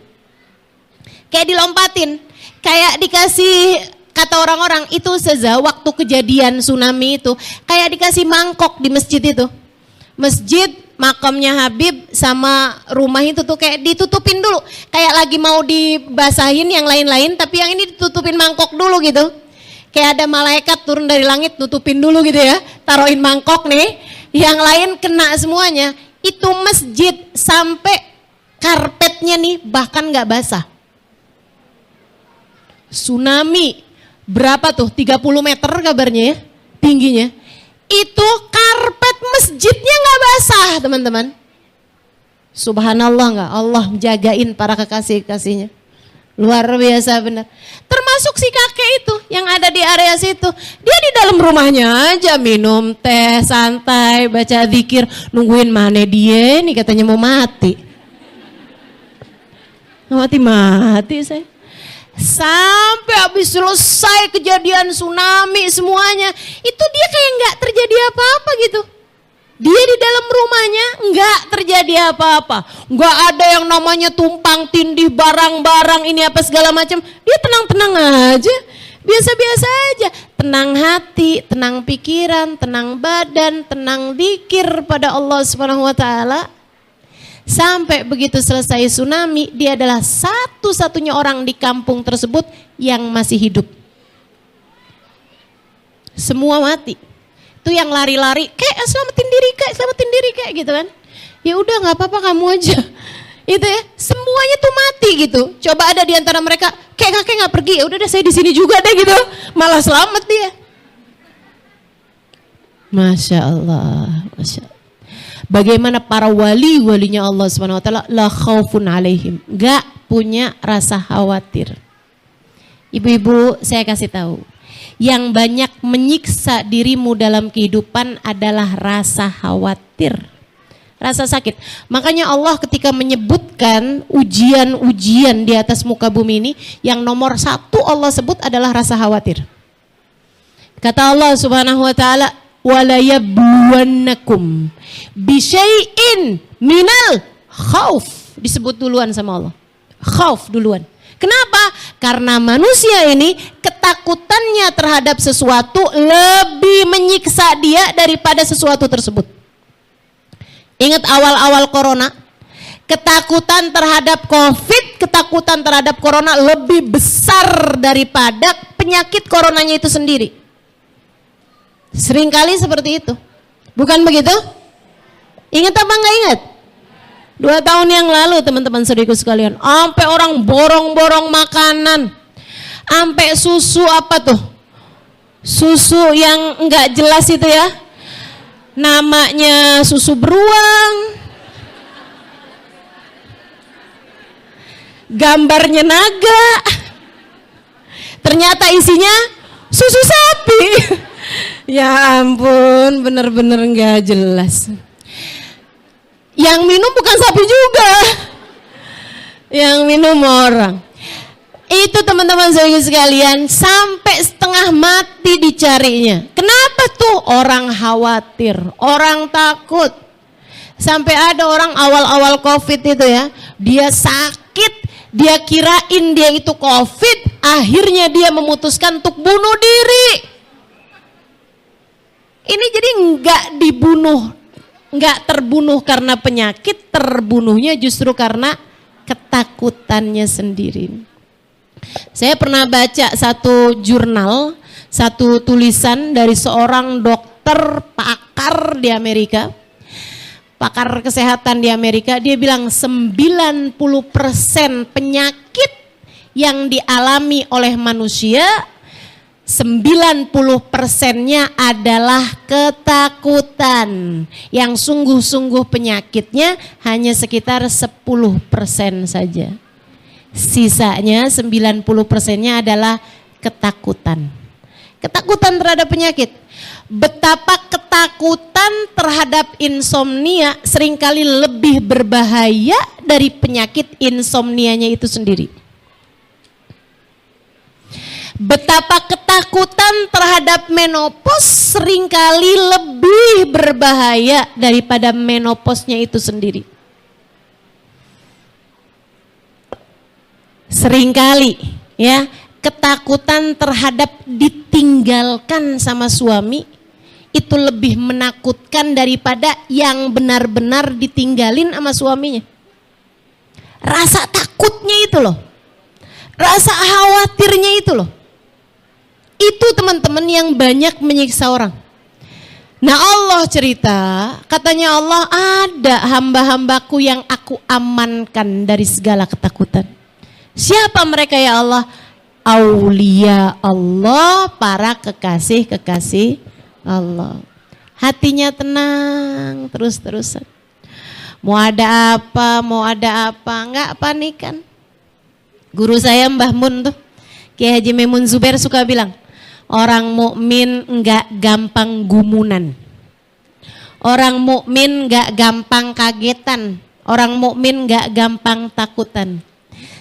Kayak dilompatin, kayak dikasih, kata orang-orang itu Seza, waktu kejadian tsunami itu kayak dikasih mangkok di masjid itu. Masjid, makamnya Habib sama rumah itu tuh kayak ditutupin dulu, kayak lagi mau dibasahin yang lain-lain, tapi yang ini ditutupin mangkok dulu gitu. Kayak ada malaikat turun dari langit nutupin dulu gitu ya, taruhin mangkok nih, yang lain kena semuanya. Itu masjid sampai karpetnya nih bahkan gak basah. Tsunami berapa tuh, 30 meter kabarnya ya tingginya, itu karpet masjidnya gak basah teman-teman. Subhanallah gak, Allah jagain para kekasih-kasihnya, luar biasa benar. Termasuk si kakek itu yang ada di area situ, dia di dalam rumahnya aja minum teh santai, baca zikir, nungguin mana dia nih katanya mau mati. Mati saya. Sampai habis selesai kejadian tsunami semuanya, itu dia kayak nggak terjadi apa-apa gitu. Dia di dalam rumahnya nggak terjadi apa-apa, nggak ada yang namanya tumpang tindih barang-barang ini apa segala macam. Dia tenang-tenang aja, biasa-biasa aja, tenang hati, tenang pikiran, tenang badan, tenang zikir pada Allah Subhanahu wa taala. Sampai begitu selesai tsunami, dia adalah satu-satunya orang di kampung tersebut yang masih hidup. Semua mati. Itu yang lari-lari, kayak selamatin diri kayak gitu kan. Ya udah nggak apa-apa kamu aja. Itu ya, semuanya tuh mati gitu. Coba ada di antara mereka, kayak kakek nggak pergi, ya udah deh saya di sini juga deh gitu. Malah selamat dia. Masya Allah, Masya Allah. Bagaimana para walinya Allah SWT, la khaufun alaihim, gak punya rasa khawatir. Ibu-ibu, saya kasih tahu, yang banyak menyiksa dirimu dalam kehidupan adalah rasa khawatir, rasa sakit. Makanya Allah ketika menyebutkan ujian-ujian di atas muka bumi ini, yang nomor satu Allah sebut adalah rasa khawatir. Kata Allah Subhanahu wa ta'ala, wala yabluwannakum bisyai'in minal khauf. Disebut duluan sama Allah, khauf duluan. Kenapa? Karena manusia ini ketakutannya terhadap sesuatu lebih menyiksa dia daripada sesuatu tersebut. Ingat awal-awal corona, ketakutan terhadap COVID, ketakutan terhadap corona lebih besar daripada penyakit coronanya itu sendiri. Seringkali seperti itu, bukan begitu? Ingat apa nggak ingat? 2 tahun yang lalu teman-teman saudaraku sekalian, sampai orang borong-borong makanan, sampai susu apa tuh? Susu yang nggak jelas itu ya, namanya susu beruang, gambarnya naga, ternyata isinya susu sapi. Ya ampun, bener-bener nggak jelas. Yang minum bukan sapi juga, yang minum orang. Itu teman-teman saya sekalian, sampai setengah mati dicarinya. Kenapa tuh? Orang khawatir, orang takut. Sampai ada orang awal-awal COVID itu ya, dia sakit, dia kirain dia itu COVID, akhirnya dia memutuskan untuk bunuh diri. Ini jadi nggak terbunuh karena penyakit, terbunuhnya justru karena ketakutannya sendiri. Saya pernah baca satu jurnal, satu tulisan dari seorang dokter pakar di Amerika, pakar kesehatan di Amerika. Dia bilang 90% penyakit yang dialami oleh manusia, 90%-nya adalah ketakutan. Yang sungguh-sungguh penyakitnya hanya sekitar 10% saja. Sisanya 90%-nya adalah ketakutan. Ketakutan terhadap penyakit. Betapa ketakutan terhadap insomnia seringkali lebih berbahaya dari penyakit insomnianya itu sendiri. Betapa ketakutan terhadap menopause seringkali lebih berbahaya daripada menopausnya itu sendiri. Seringkali ya, ketakutan terhadap ditinggalkan sama suami itu lebih menakutkan daripada yang benar-benar ditinggalin sama suaminya. Rasa takutnya itu loh, rasa khawatirnya itu loh. Itu teman-teman yang banyak menyiksa orang. Nah Allah cerita, katanya Allah, ada hamba-hambaku yang aku amankan dari segala ketakutan. Siapa mereka ya Allah? Aulia Allah, para kekasih-kekasih Allah. Hatinya tenang terus-terusan. Mau ada apa, nggak panikan. Guru saya Mbah Mun tuh, Kiai Haji Maimun Zubair suka bilang, orang mukmin enggak gampang gumunan. Orang mukmin enggak gampang kagetan. Orang mukmin enggak gampang takutan.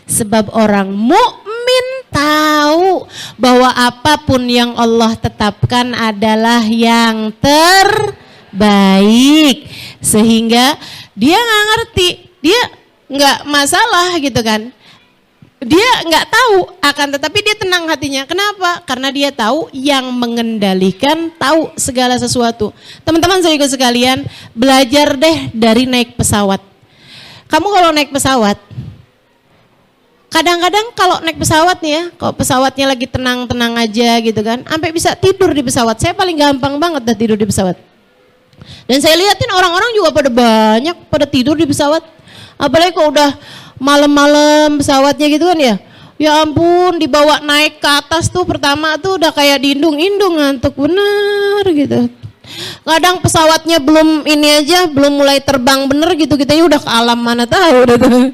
Sebab orang mukmin tahu bahwa apapun yang Allah tetapkan adalah yang terbaik. Sehingga dia enggak ngerti, dia enggak masalah gitu kan. Dia nggak tahu, akan tetapi dia tenang hatinya. Kenapa? Karena dia tahu yang mengendalikan, tahu segala sesuatu. Teman-teman saudara sekalian, belajar deh dari naik pesawat. Kamu kalau naik pesawat, Kadang-kadang kalau naik pesawat nih ya, kalau pesawatnya lagi tenang-tenang aja gitu kan, sampai bisa tidur di pesawat. Saya paling gampang banget dah tidur di pesawat. Dan saya liatin orang-orang juga pada banyak pada tidur di pesawat. Apalagi kalau udah malam-malam pesawatnya gitu kan ya. Ya ampun, dibawa naik ke atas tuh pertama tuh udah kayak diindung-indung ngantuk bener gitu. Kadang pesawatnya belum ini aja, belum mulai terbang bener gitu, kitanya udah ke alam mana tahu udah tuh.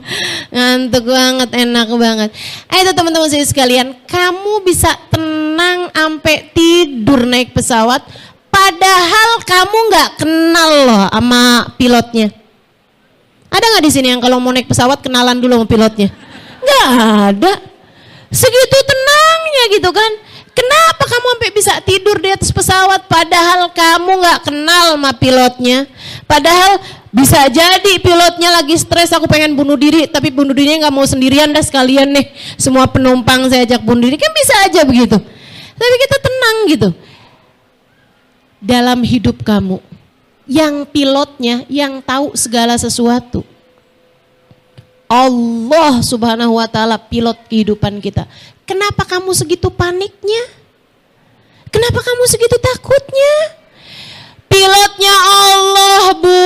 Ngantuk banget, enak banget. Itu teman-teman saya sekalian, kamu bisa tenang sampai tidur naik pesawat, padahal kamu nggak kenal loh sama pilotnya. Ada nggak di sini yang kalau mau naik pesawat kenalan dulu sama pilotnya? Nggak ada. Segitu tenangnya gitu kan. Kenapa kamu sampai bisa tidur di atas pesawat padahal kamu nggak kenal sama pilotnya? Padahal bisa jadi pilotnya lagi stres, aku pengen bunuh diri, tapi bunuh dirinya nggak mau sendirian dah, sekalian nih semua penumpang saya ajak bunuh diri, kan bisa aja begitu. Tapi kita tenang gitu. Dalam hidup kamu, yang pilotnya yang tahu segala sesuatu, Allah Subhanahu wa Ta'ala, pilot kehidupan kita. Kenapa kamu segitu paniknya? Kenapa kamu segitu takutnya? Pilotnya Allah, Bu,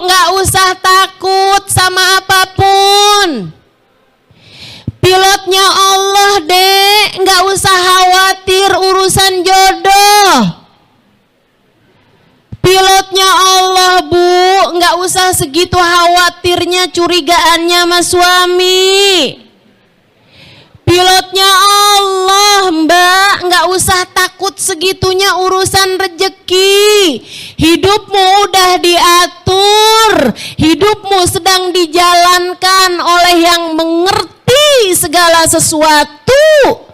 nggak usah takut sama apapun. Pilotnya Allah, Dek, nggak usah khawatir urusan jodoh. Pilotnya Allah, Bu, nggak usah segitu khawatirnya curigaannya sama suami. Pilotnya Allah, Mbak, nggak usah takut segitunya urusan rejeki. Hidupmu udah diatur, hidupmu sedang dijalankan oleh yang mengerti segala sesuatu.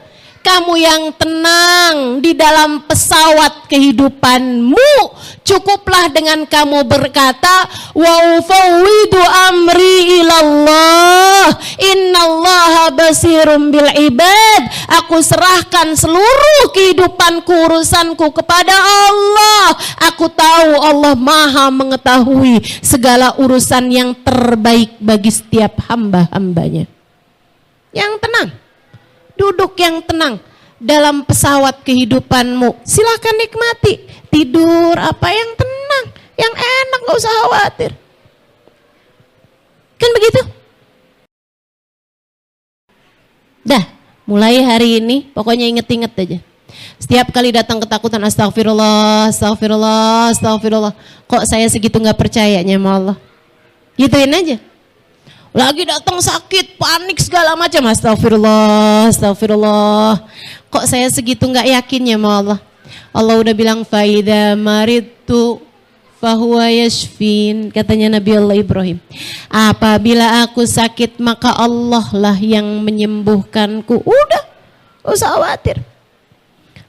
Kamu yang tenang di dalam pesawat kehidupanmu, cukuplah dengan kamu berkata, wa ufawwidu amri ilallah, innallaha basirum bil ibad. Aku serahkan seluruh kehidupanku, urusanku kepada Allah. Aku tahu Allah Maha mengetahui segala urusan yang terbaik bagi setiap hamba-hambanya. Yang tenang, duduk yang tenang dalam pesawat kehidupanmu. Silakan nikmati, tidur apa yang tenang, yang enak, gak usah khawatir. Kan begitu? Dah, mulai hari ini pokoknya inget-inget aja. Setiap kali datang ketakutan, astagfirullah, astagfirullah, astagfirullah. Kok saya segitu gak percayanya sama Allah? Gituin aja. Lagi datang sakit, panik segala macam, astagfirullah, astagfirullah. Kok saya segitu nggak yakinnya sama Allah? Allah udah bilang faida maridtu fahuwa yashfin, katanya Nabi Allah Ibrahim. Apabila aku sakit maka Allah lah yang menyembuhkanku. Udah, gak usah khawatir.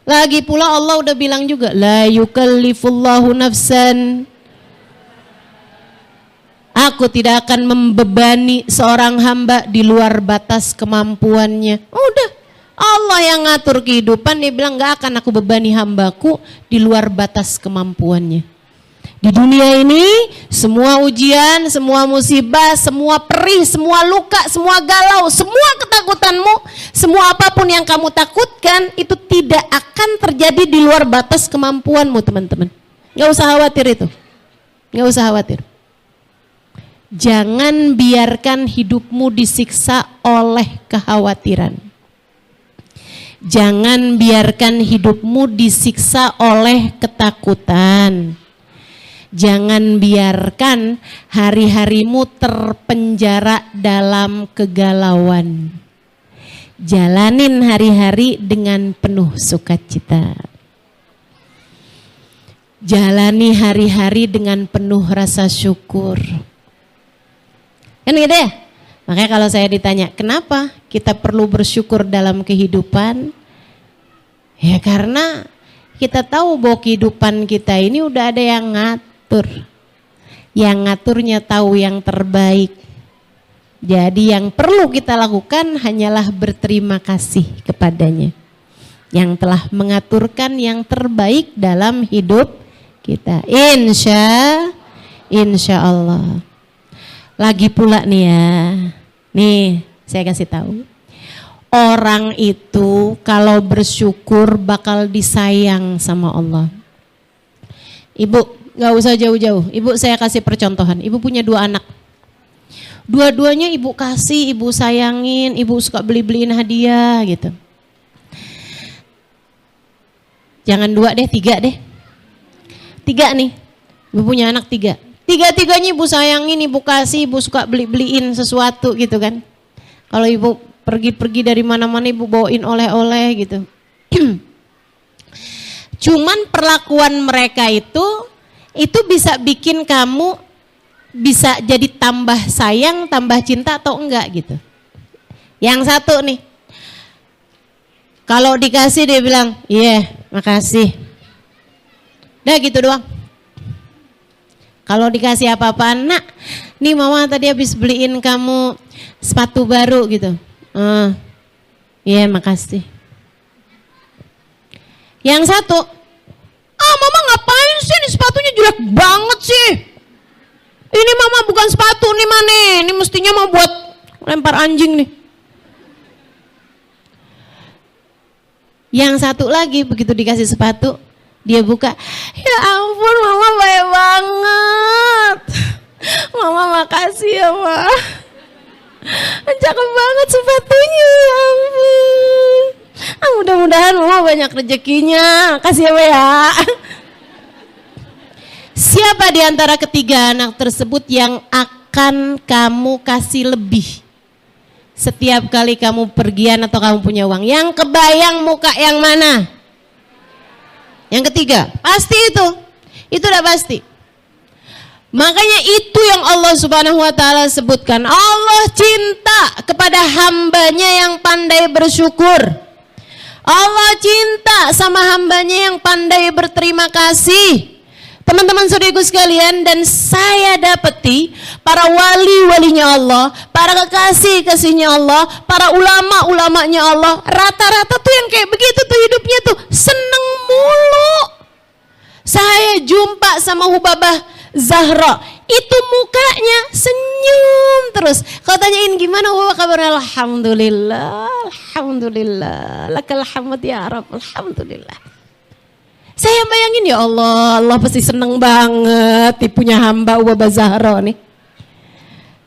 Lagi pula Allah udah bilang juga, la yukallifullahu nafsan, aku tidak akan membebani seorang hamba di luar batas kemampuannya. Udah, Allah yang ngatur kehidupan, dia bilang gak akan aku bebani hambaku di luar batas kemampuannya. Di dunia ini, semua ujian, semua musibah, semua perih, semua luka, semua galau, semua ketakutanmu, semua apapun yang kamu takutkan, itu tidak akan terjadi di luar batas kemampuanmu, teman-teman. Gak usah khawatir itu. Gak usah khawatir. Jangan biarkan hidupmu disiksa oleh kekhawatiran. Jangan biarkan hidupmu disiksa oleh ketakutan. Jangan biarkan hari-harimu terpenjara dalam kegalauan. Jalanin hari-hari dengan penuh sukacita. Jalani hari-hari dengan penuh rasa syukur. Kan gitu ya? Makanya kalau saya ditanya, kenapa kita perlu bersyukur dalam kehidupan? Ya karena kita tahu bahwa kehidupan kita ini udah ada yang ngatur. Yang ngaturnya tahu yang terbaik. Jadi yang perlu kita lakukan hanyalah berterima kasih kepadanya. Yang telah mengaturkan yang terbaik dalam hidup kita. Insya Allah. Lagi pula nih ya, nih saya kasih tahu. orang itu kalau bersyukur bakal disayang sama Allah. Ibu, gak usah jauh-jauh. Ibu saya kasih percontohan. Ibu punya 2 anak. Dua-duanya ibu kasih, ibu sayangin, ibu suka beli-beliin hadiah gitu. Jangan 2 deh, 3 deh. 3 nih, ibu punya anak 3. 3-tiganya ibu sayangin, ibu kasih, ibu suka beli-beliin sesuatu gitu kan. Kalau ibu pergi-pergi dari mana-mana ibu bawain oleh-oleh gitu. Cuman perlakuan mereka itu bisa bikin kamu bisa jadi tambah sayang, tambah cinta atau enggak gitu. Yang satu nih, kalau dikasih dia bilang, iya makasih. Udah gitu doang. Kalau dikasih apa-apaan, nak, nih mama tadi habis beliin kamu sepatu baru gitu. Iya makasih. Yang satu, mama ngapain sih, ini sepatunya jelek banget sih. Ini mama bukan sepatu nih mana, ini mestinya mau buat lempar anjing nih. Yang satu lagi begitu dikasih sepatu, dia buka, ya ampun mama baik banget. Mama makasih ya ma. Cakep banget sepatunya, ya ampun. Mudah-mudahan mama banyak rezekinya, kasih ya ma ya. Siapa di antara ketiga anak tersebut yang akan kamu kasih lebih? Setiap kali kamu pergian atau kamu punya uang, yang kebayang muka yang mana? Yang ketiga, pasti itu udah pasti. Makanya itu yang Allah Subhanahu wa ta'ala sebutkan. Allah cinta kepada hambanya yang pandai bersyukur. Allah cinta sama hambanya yang pandai berterima kasih. Teman-teman saudaraku sekalian, dan saya dapati para wali-walinya Allah, para kekasih-kasihnya Allah, para ulama-ulamanya Allah, rata-rata tuh yang kayak begitu tuh hidupnya tuh seneng mulu. Saya jumpa sama Hubabah Zahra, itu mukanya senyum terus. Kalau tanyain gimana Hubabah kabarnya, alhamdulillah, alhamdulillah, lakal hamd ya Rabb, alhamdulillah. Saya bayangin ya Allah, Allah pasti seneng banget punya hamba Hubabah Zahra nih.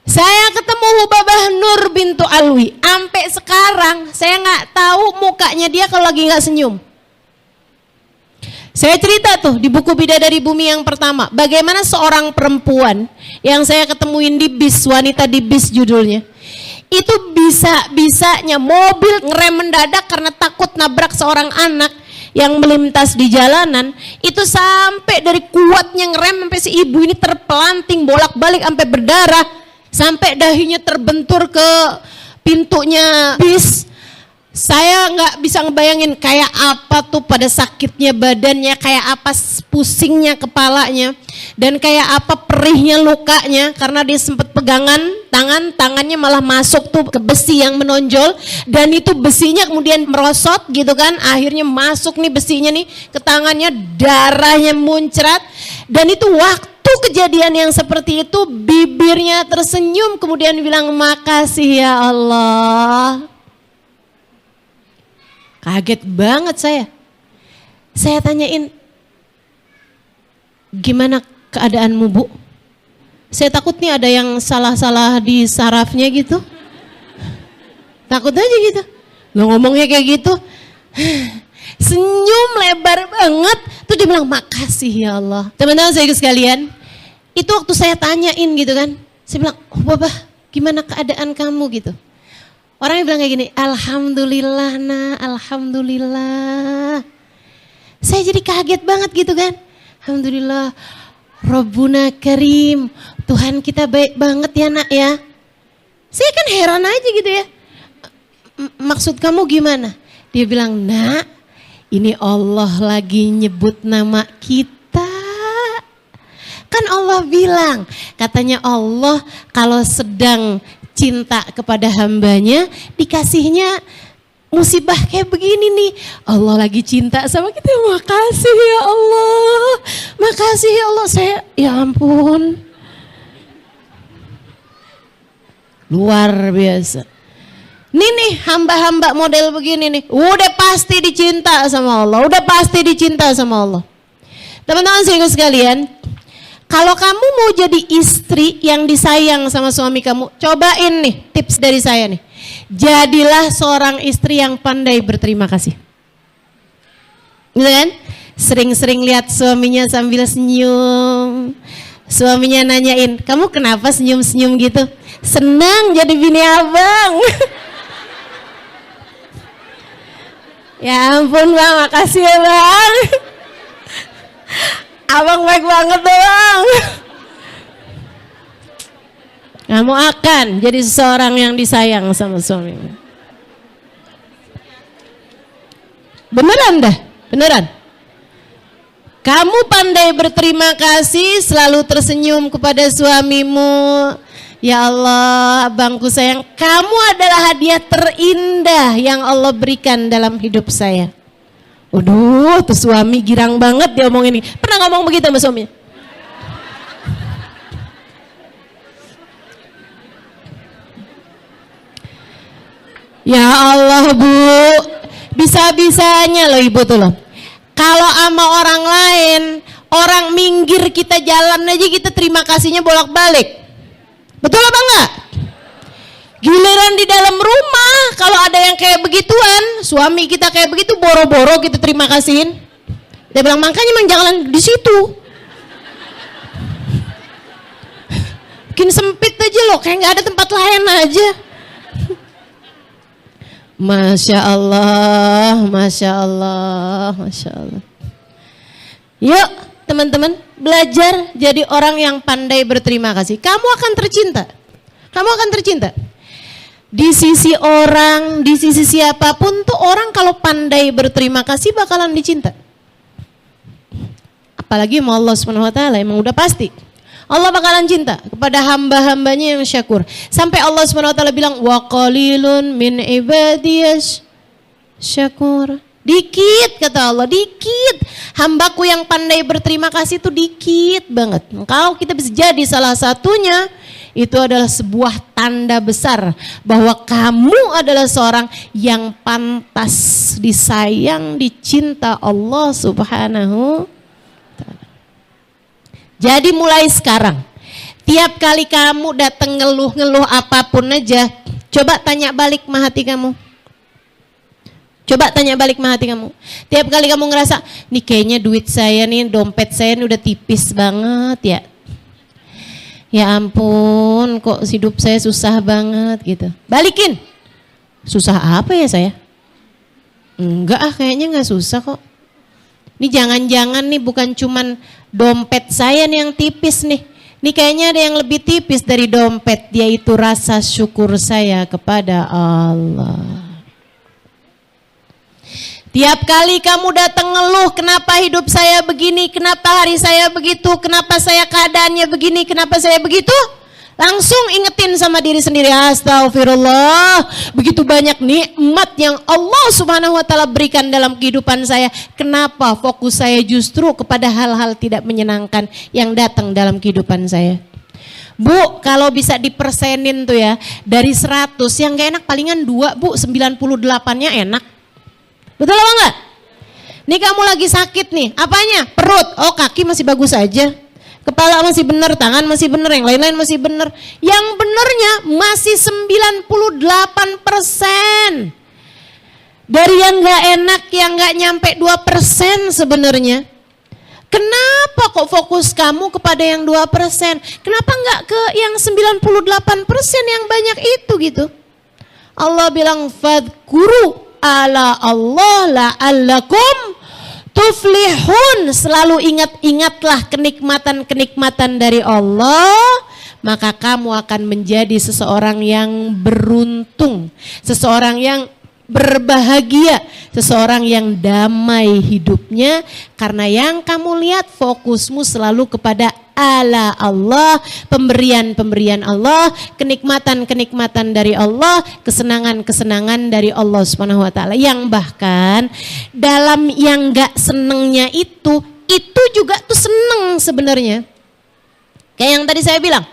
Saya ketemu Hubabah Nur bintu Alwi, sampai sekarang saya nggak tahu mukanya dia kalau lagi nggak senyum. Saya cerita tuh di buku Bidadari Bumi yang pertama, bagaimana seorang perempuan yang saya ketemuin di bis, wanita di bis judulnya, itu bisa-bisanya mobil ngerem mendadak karena takut nabrak seorang anak yang melintas di jalanan. Itu sampai dari kuatnya ngerem sampai si ibu ini terpelanting bolak-balik sampai berdarah, sampai dahinya terbentur ke pintunya bis. Saya nggak bisa ngebayangin kayak apa tuh pada sakitnya badannya, kayak apa pusingnya kepalanya, dan kayak apa perihnya lukanya karena dia sempat pegangan tangannya malah masuk tuh ke besi yang menonjol, dan itu besinya kemudian merosot gitu kan, akhirnya masuk nih besinya nih ke tangannya, darahnya muncrat. Dan itu waktu kejadian yang seperti itu bibirnya tersenyum kemudian bilang makasih ya Allah. Kaget banget saya. Saya tanyain, gimana keadaanmu Bu? Saya takut nih ada yang salah-salah di sarafnya gitu. Takut aja gitu. Lo ngomongnya kayak gitu. Senyum lebar banget. Terus dia bilang makasih ya Allah. Teman-teman saya sekalian, itu waktu saya tanyain gitu kan. Saya bilang, oh Babah gimana keadaan kamu gitu. Orangnya bilang kayak gini, alhamdulillah nah, alhamdulillah. Saya jadi kaget banget gitu kan. Alhamdulillah, Rabbuna Karim, Tuhan kita baik banget ya nak ya. Saya kan heran aja gitu ya. Maksud kamu gimana? Dia bilang, nak, ini Allah lagi nyebut nama kita. Kan Allah bilang, katanya Allah kalau sedang cinta kepada hambanya, dikasihnya musibah kayak begini nih. Allah lagi cinta sama kita, makasih ya Allah, makasih ya Allah. Saya, ya ampun, luar biasa. Nih hamba-hamba model begini nih, udah pasti dicinta sama Allah, udah pasti dicinta sama Allah. Teman-teman sekalian, kalau kamu mau jadi istri yang disayang sama suami kamu, cobain nih tips dari saya nih. Jadilah seorang istri yang pandai berterima kasih. Gitu kan? Sering-sering lihat suaminya sambil senyum. Suaminya nanyain, kamu kenapa senyum-senyum gitu? Senang jadi bini abang. Ya ampun bang, makasih ya bang. Abang baik banget tuh bang. Kamu akan jadi seseorang yang disayang sama suamimu. Beneran dah, beneran. Kamu pandai berterima kasih, selalu tersenyum kepada suamimu. Ya Allah, abangku sayang, kamu adalah hadiah terindah yang Allah berikan dalam hidup saya. Waduh, tuh suami girang banget dia ngomong ini. Pernah ngomong begitu sama suaminya? Ya Allah Bu, bisa-bisanya loh ibu tuh loh. Kalau sama orang lain, orang minggir kita jalan aja kita terima kasihnya bolak-balik. Betul apa enggak? Giliran di dalam rumah, kalau ada yang kayak begituan, suami kita kayak begitu, boro-boro kita terima kasihin. Dia bilang, makanya emang jangan di situ. Bikin sempit aja loh, kayak nggak ada tempat lain aja. Masya Allah, Masya Allah, Masya Allah. Yuk teman-teman, belajar jadi orang yang pandai berterima kasih. Kamu akan tercinta. Kamu akan tercinta. Di sisi orang, di sisi siapapun tuh orang kalau pandai berterima kasih bakalan dicinta. Apalagi sama Allah SWT, emang udah pasti. Allah bakalan cinta kepada hamba-hambanya yang syakur. Sampai Allah SWT bilang, wa qalilun min ibadiyas syakur. Dikit kata Allah, dikit. Hambaku yang pandai berterima kasih itu dikit banget. Kalau kita bisa jadi salah satunya, itu adalah sebuah tanda besar bahwa kamu adalah seorang yang pantas disayang, dicinta Allah Subhanahu wa Ta'ala. Jadi mulai sekarang, tiap kali kamu datang ngeluh-ngeluh apapun aja, coba tanya balik sama hati kamu. Coba tanya balik sama hati kamu. Tiap kali kamu ngerasa, nih kayaknya duit saya nih, dompet saya nih udah tipis banget ya. Ya ampun, kok hidup saya susah banget gitu. Balikin. Susah apa ya saya? Enggak kayaknya enggak susah kok. Ini jangan-jangan nih bukan cuman dompet saya nih yang tipis nih. Ini kayaknya ada yang lebih tipis dari dompet, yaitu rasa syukur saya kepada Allah. Tiap kali kamu datang ngeluh, kenapa hidup saya begini, kenapa hari saya begitu, kenapa saya keadaannya begini, kenapa saya begitu, langsung ingetin sama diri sendiri, astagfirullah, begitu banyak nikmat yang Allah Subhanahu wa Ta'ala berikan dalam kehidupan saya, kenapa fokus saya justru kepada hal-hal tidak menyenangkan yang datang dalam kehidupan saya. Bu, kalau bisa dipersenin tuh ya, dari 100 yang gak enak palingan 2 Bu, 98-nya enak. Betul apa enggak? Nih kamu lagi sakit nih, apanya? Perut, oh kaki masih bagus aja. Kepala masih bener, tangan masih bener, yang lain-lain masih bener. Yang benernya masih 98%. Dari yang gak enak, yang gak nyampe 2% sebenarnya. Kenapa kok fokus kamu kepada yang 2%? Kenapa nggak ke yang 98% yang banyak itu gitu? Allah bilang, fadhkuru ala Allah la'allakum tuflihun. Selalu ingat-ingatlah kenikmatan-kenikmatan dari Allah, maka kamu akan menjadi seseorang yang beruntung, seseorang yang berbahagia, seseorang yang damai hidupnya, karena yang kamu lihat fokusmu selalu kepada ala Allah, pemberian-pemberian Allah, kenikmatan-kenikmatan dari Allah, kesenangan-kesenangan dari Allah Subhanahu wa Ta'ala, yang bahkan dalam yang gak senengnya itu juga tuh seneng sebenarnya. Kayak yang tadi saya bilang,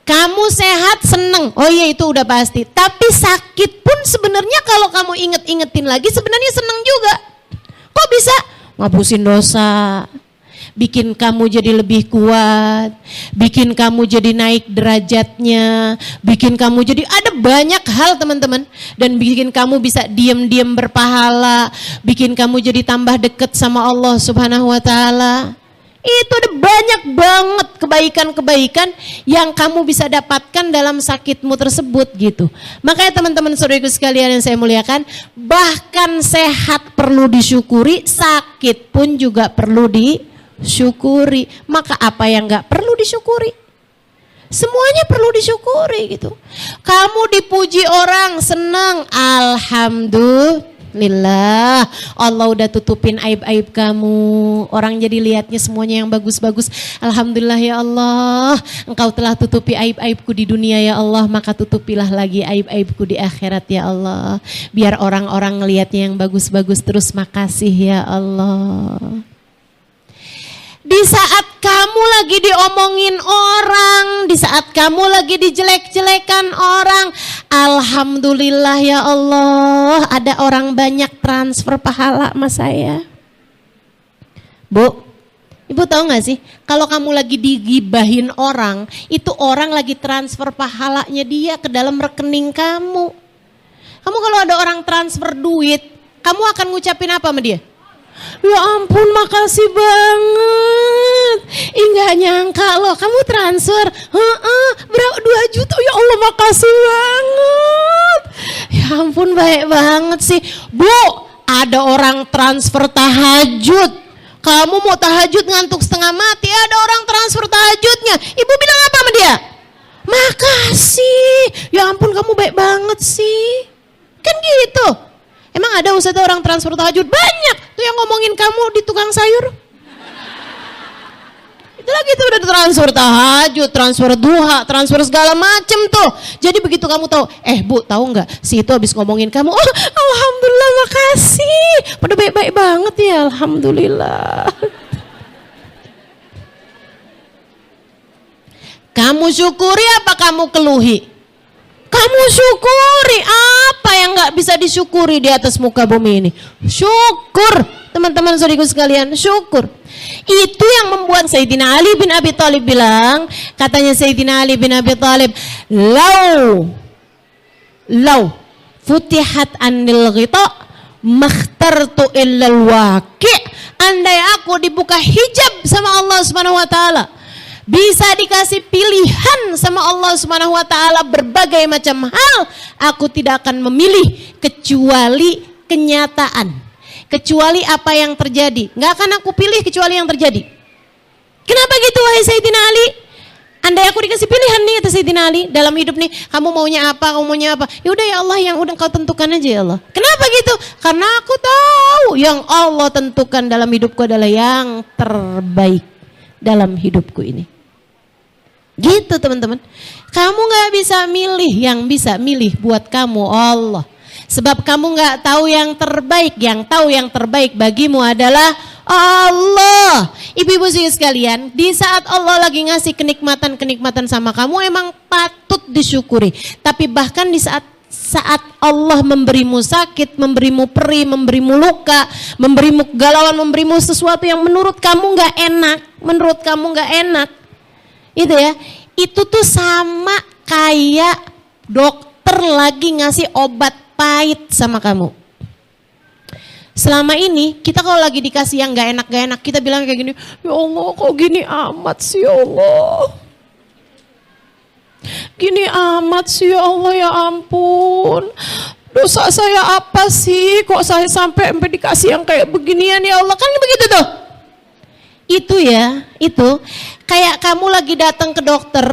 Kamu sehat seneng, oh iya itu udah pasti. Tapi sakit pun sebenarnya kalau kamu inget-ingetin lagi sebenarnya seneng juga. Kok bisa? Ngapusin dosa, bikin kamu jadi lebih kuat, bikin kamu jadi naik derajatnya, bikin kamu jadi ada banyak hal teman-teman. Dan bikin kamu bisa diam-diam berpahala, bikin kamu jadi tambah deket sama Allah Subhanahu wa ta'ala. Itu ada banyak banget kebaikan-kebaikan yang kamu bisa dapatkan dalam sakitmu tersebut gitu. Makanya teman-teman saudaraku sekalian yang saya muliakan, bahkan sehat perlu disyukuri, sakit pun juga perlu disyukuri. Maka apa yang gak perlu disyukuri? Semuanya perlu disyukuri gitu. Kamu dipuji orang senang, alhamdulillah. Allah udah tutupin aib-aib kamu. Orang jadi lihatnya semuanya yang bagus-bagus. Alhamdulillah ya Allah, Engkau telah tutupi aib-aibku di dunia ya Allah, maka tutupilah lagi aib-aibku di akhirat ya Allah. Biar orang-orang ngelihatnya yang bagus-bagus terus, makasih ya Allah. Di saat kamu lagi diomongin orang, di saat kamu lagi dijelek-jelekan orang, alhamdulillah ya Allah, ada orang banyak transfer pahala sama saya. Bu, Ibu tahu gak sih, kalau kamu lagi digibahin orang, itu orang lagi transfer pahalanya dia ke dalam rekening kamu. Kamu kalau ada orang transfer duit, kamu akan ngucapin apa sama dia? Ya ampun, makasih banget. Gak nyangka loh kamu transfer berapa 2 juta, ya Allah makasih banget. Ya ampun, baik banget sih. Bu, ada orang transfer tahajud. Kamu mau tahajud ngantuk setengah mati, ada orang transfer tahajudnya. Ibu bilang apa sama dia? Makasih. Ya ampun, kamu baik banget sih. Kan gitu. Emang ada ustadz orang transfer tahajud? Banyak tuh yang ngomongin kamu di tukang sayur. Itu lagi tuh udah transfer tahajud, transfer duha, transfer segala macem tuh. Jadi begitu kamu tahu, Bu tahu nggak si itu habis ngomongin kamu, oh alhamdulillah makasih, pada baik-baik banget ya, alhamdulillah. Kamu syukuri apa kamu keluhi? Kamu syukuri. Apa yang gak bisa disyukuri di atas muka bumi ini? Syukur. Teman-teman saudaraku sekalian, syukur. Itu yang membuat Sayyidina Ali bin Abi Thalib bilang, katanya Sayyidina Ali bin Abi Thalib, Lau futihat anil ghita makhtartu illal waqi'. Andai aku dibuka hijab sama Allah Subhanahu wa taala, bisa dikasih pilihan sama Allah Subhanahu wa taala berbagai macam hal, aku tidak akan memilih kecuali kenyataan, kecuali apa yang terjadi. Nggak akan aku pilih kecuali yang terjadi. Kenapa gitu wahai Sayyidina Ali? Andai aku dikasih pilihan nih kata Sayyidina Ali dalam hidup nih, kamu maunya apa, kamu maunya apa? Ya udah ya Allah, yang udah kau tentukan aja ya Allah. Kenapa gitu? Karena aku tahu yang Allah tentukan dalam hidupku adalah yang terbaik dalam hidupku ini. Gitu teman-teman. Kamu gak bisa milih, yang bisa milih buat kamu Allah. Sebab kamu gak tahu yang terbaik. Yang tahu yang terbaik bagimu adalah Allah. Ibu-ibu sekalian, di saat Allah lagi ngasih kenikmatan-kenikmatan sama kamu, emang patut disyukuri. Tapi bahkan di saat Allah memberimu sakit, memberimu perih, memberimu luka, memberimu kegalauan, memberimu sesuatu yang menurut kamu gak enak, itu ya, itu tuh sama kayak dokter lagi ngasih obat pahit sama kamu. Selama ini kita kalau lagi dikasih yang gak enak, kita bilang kayak gini, ya Allah kok gini amat sih ya Allah. Gini amat sih ya Allah, ya ampun. Dosa saya apa sih kok saya sampai dikasih yang kayak beginian ya Allah. Kan begitu tuh. Itu ya, itu kayak kamu lagi datang ke dokter,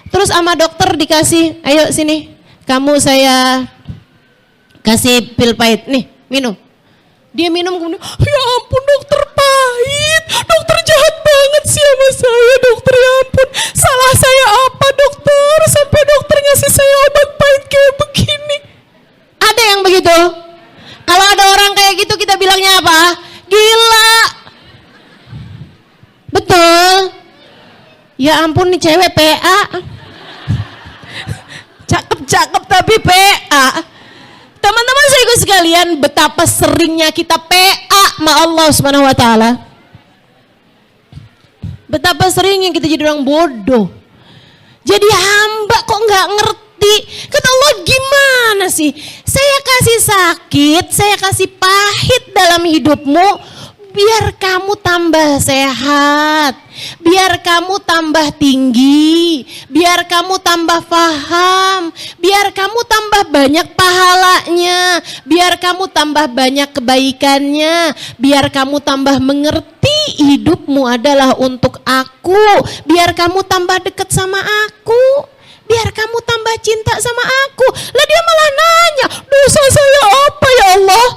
terus sama dokter dikasih, ayo sini, kamu saya kasih pil pahit, nih minum. Dia minum kemudian, ya ampun dokter pahit, dokter jahat banget sih sama saya dokter, ya ampun, salah saya apa dokter, sampai dokter ngasih saya obat pahit kayak begini. Ada yang begitu? Kalau ada orang kayak gitu kita bilangnya apa? Gila. Betul. Ya ampun nih cewek PA. tapi PA. Teman-teman saya sekalian, betapa seringnya kita PA sama Allah Subhanahu wa taala. Betapa seringnya kita jadi orang bodoh. Jadi hamba kok nggak ngerti. Kata Allah, gimana sih? Saya kasih sakit, saya kasih pahit dalam hidupmu, biar kamu tambah sehat, biar kamu tambah tinggi, biar kamu tambah paham, biar kamu tambah banyak pahalanya, biar kamu tambah banyak kebaikannya, biar kamu tambah mengerti hidupmu adalah untuk aku, biar kamu tambah dekat sama aku, biar kamu tambah cinta sama aku. Lah dia malah nanya, dosa saya apa ya Allah?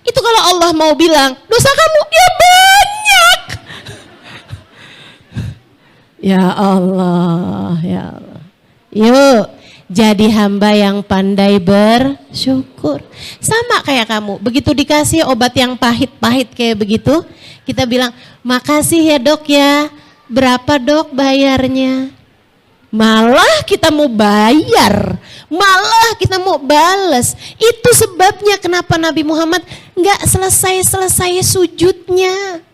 Itu kalau Allah mau bilang, dosa kamu ya banyak. Ya Allah, ya Allah. Yuk, jadi hamba yang pandai bersyukur. Sama kayak kamu, begitu dikasih obat yang pahit-pahit kayak begitu, kita bilang, makasih ya dok ya. Berapa dok bayarnya? Malah kita mau bayar, malah kita mau balas. Itu sebabnya kenapa Nabi Muhammad nggak selesai sujudnya.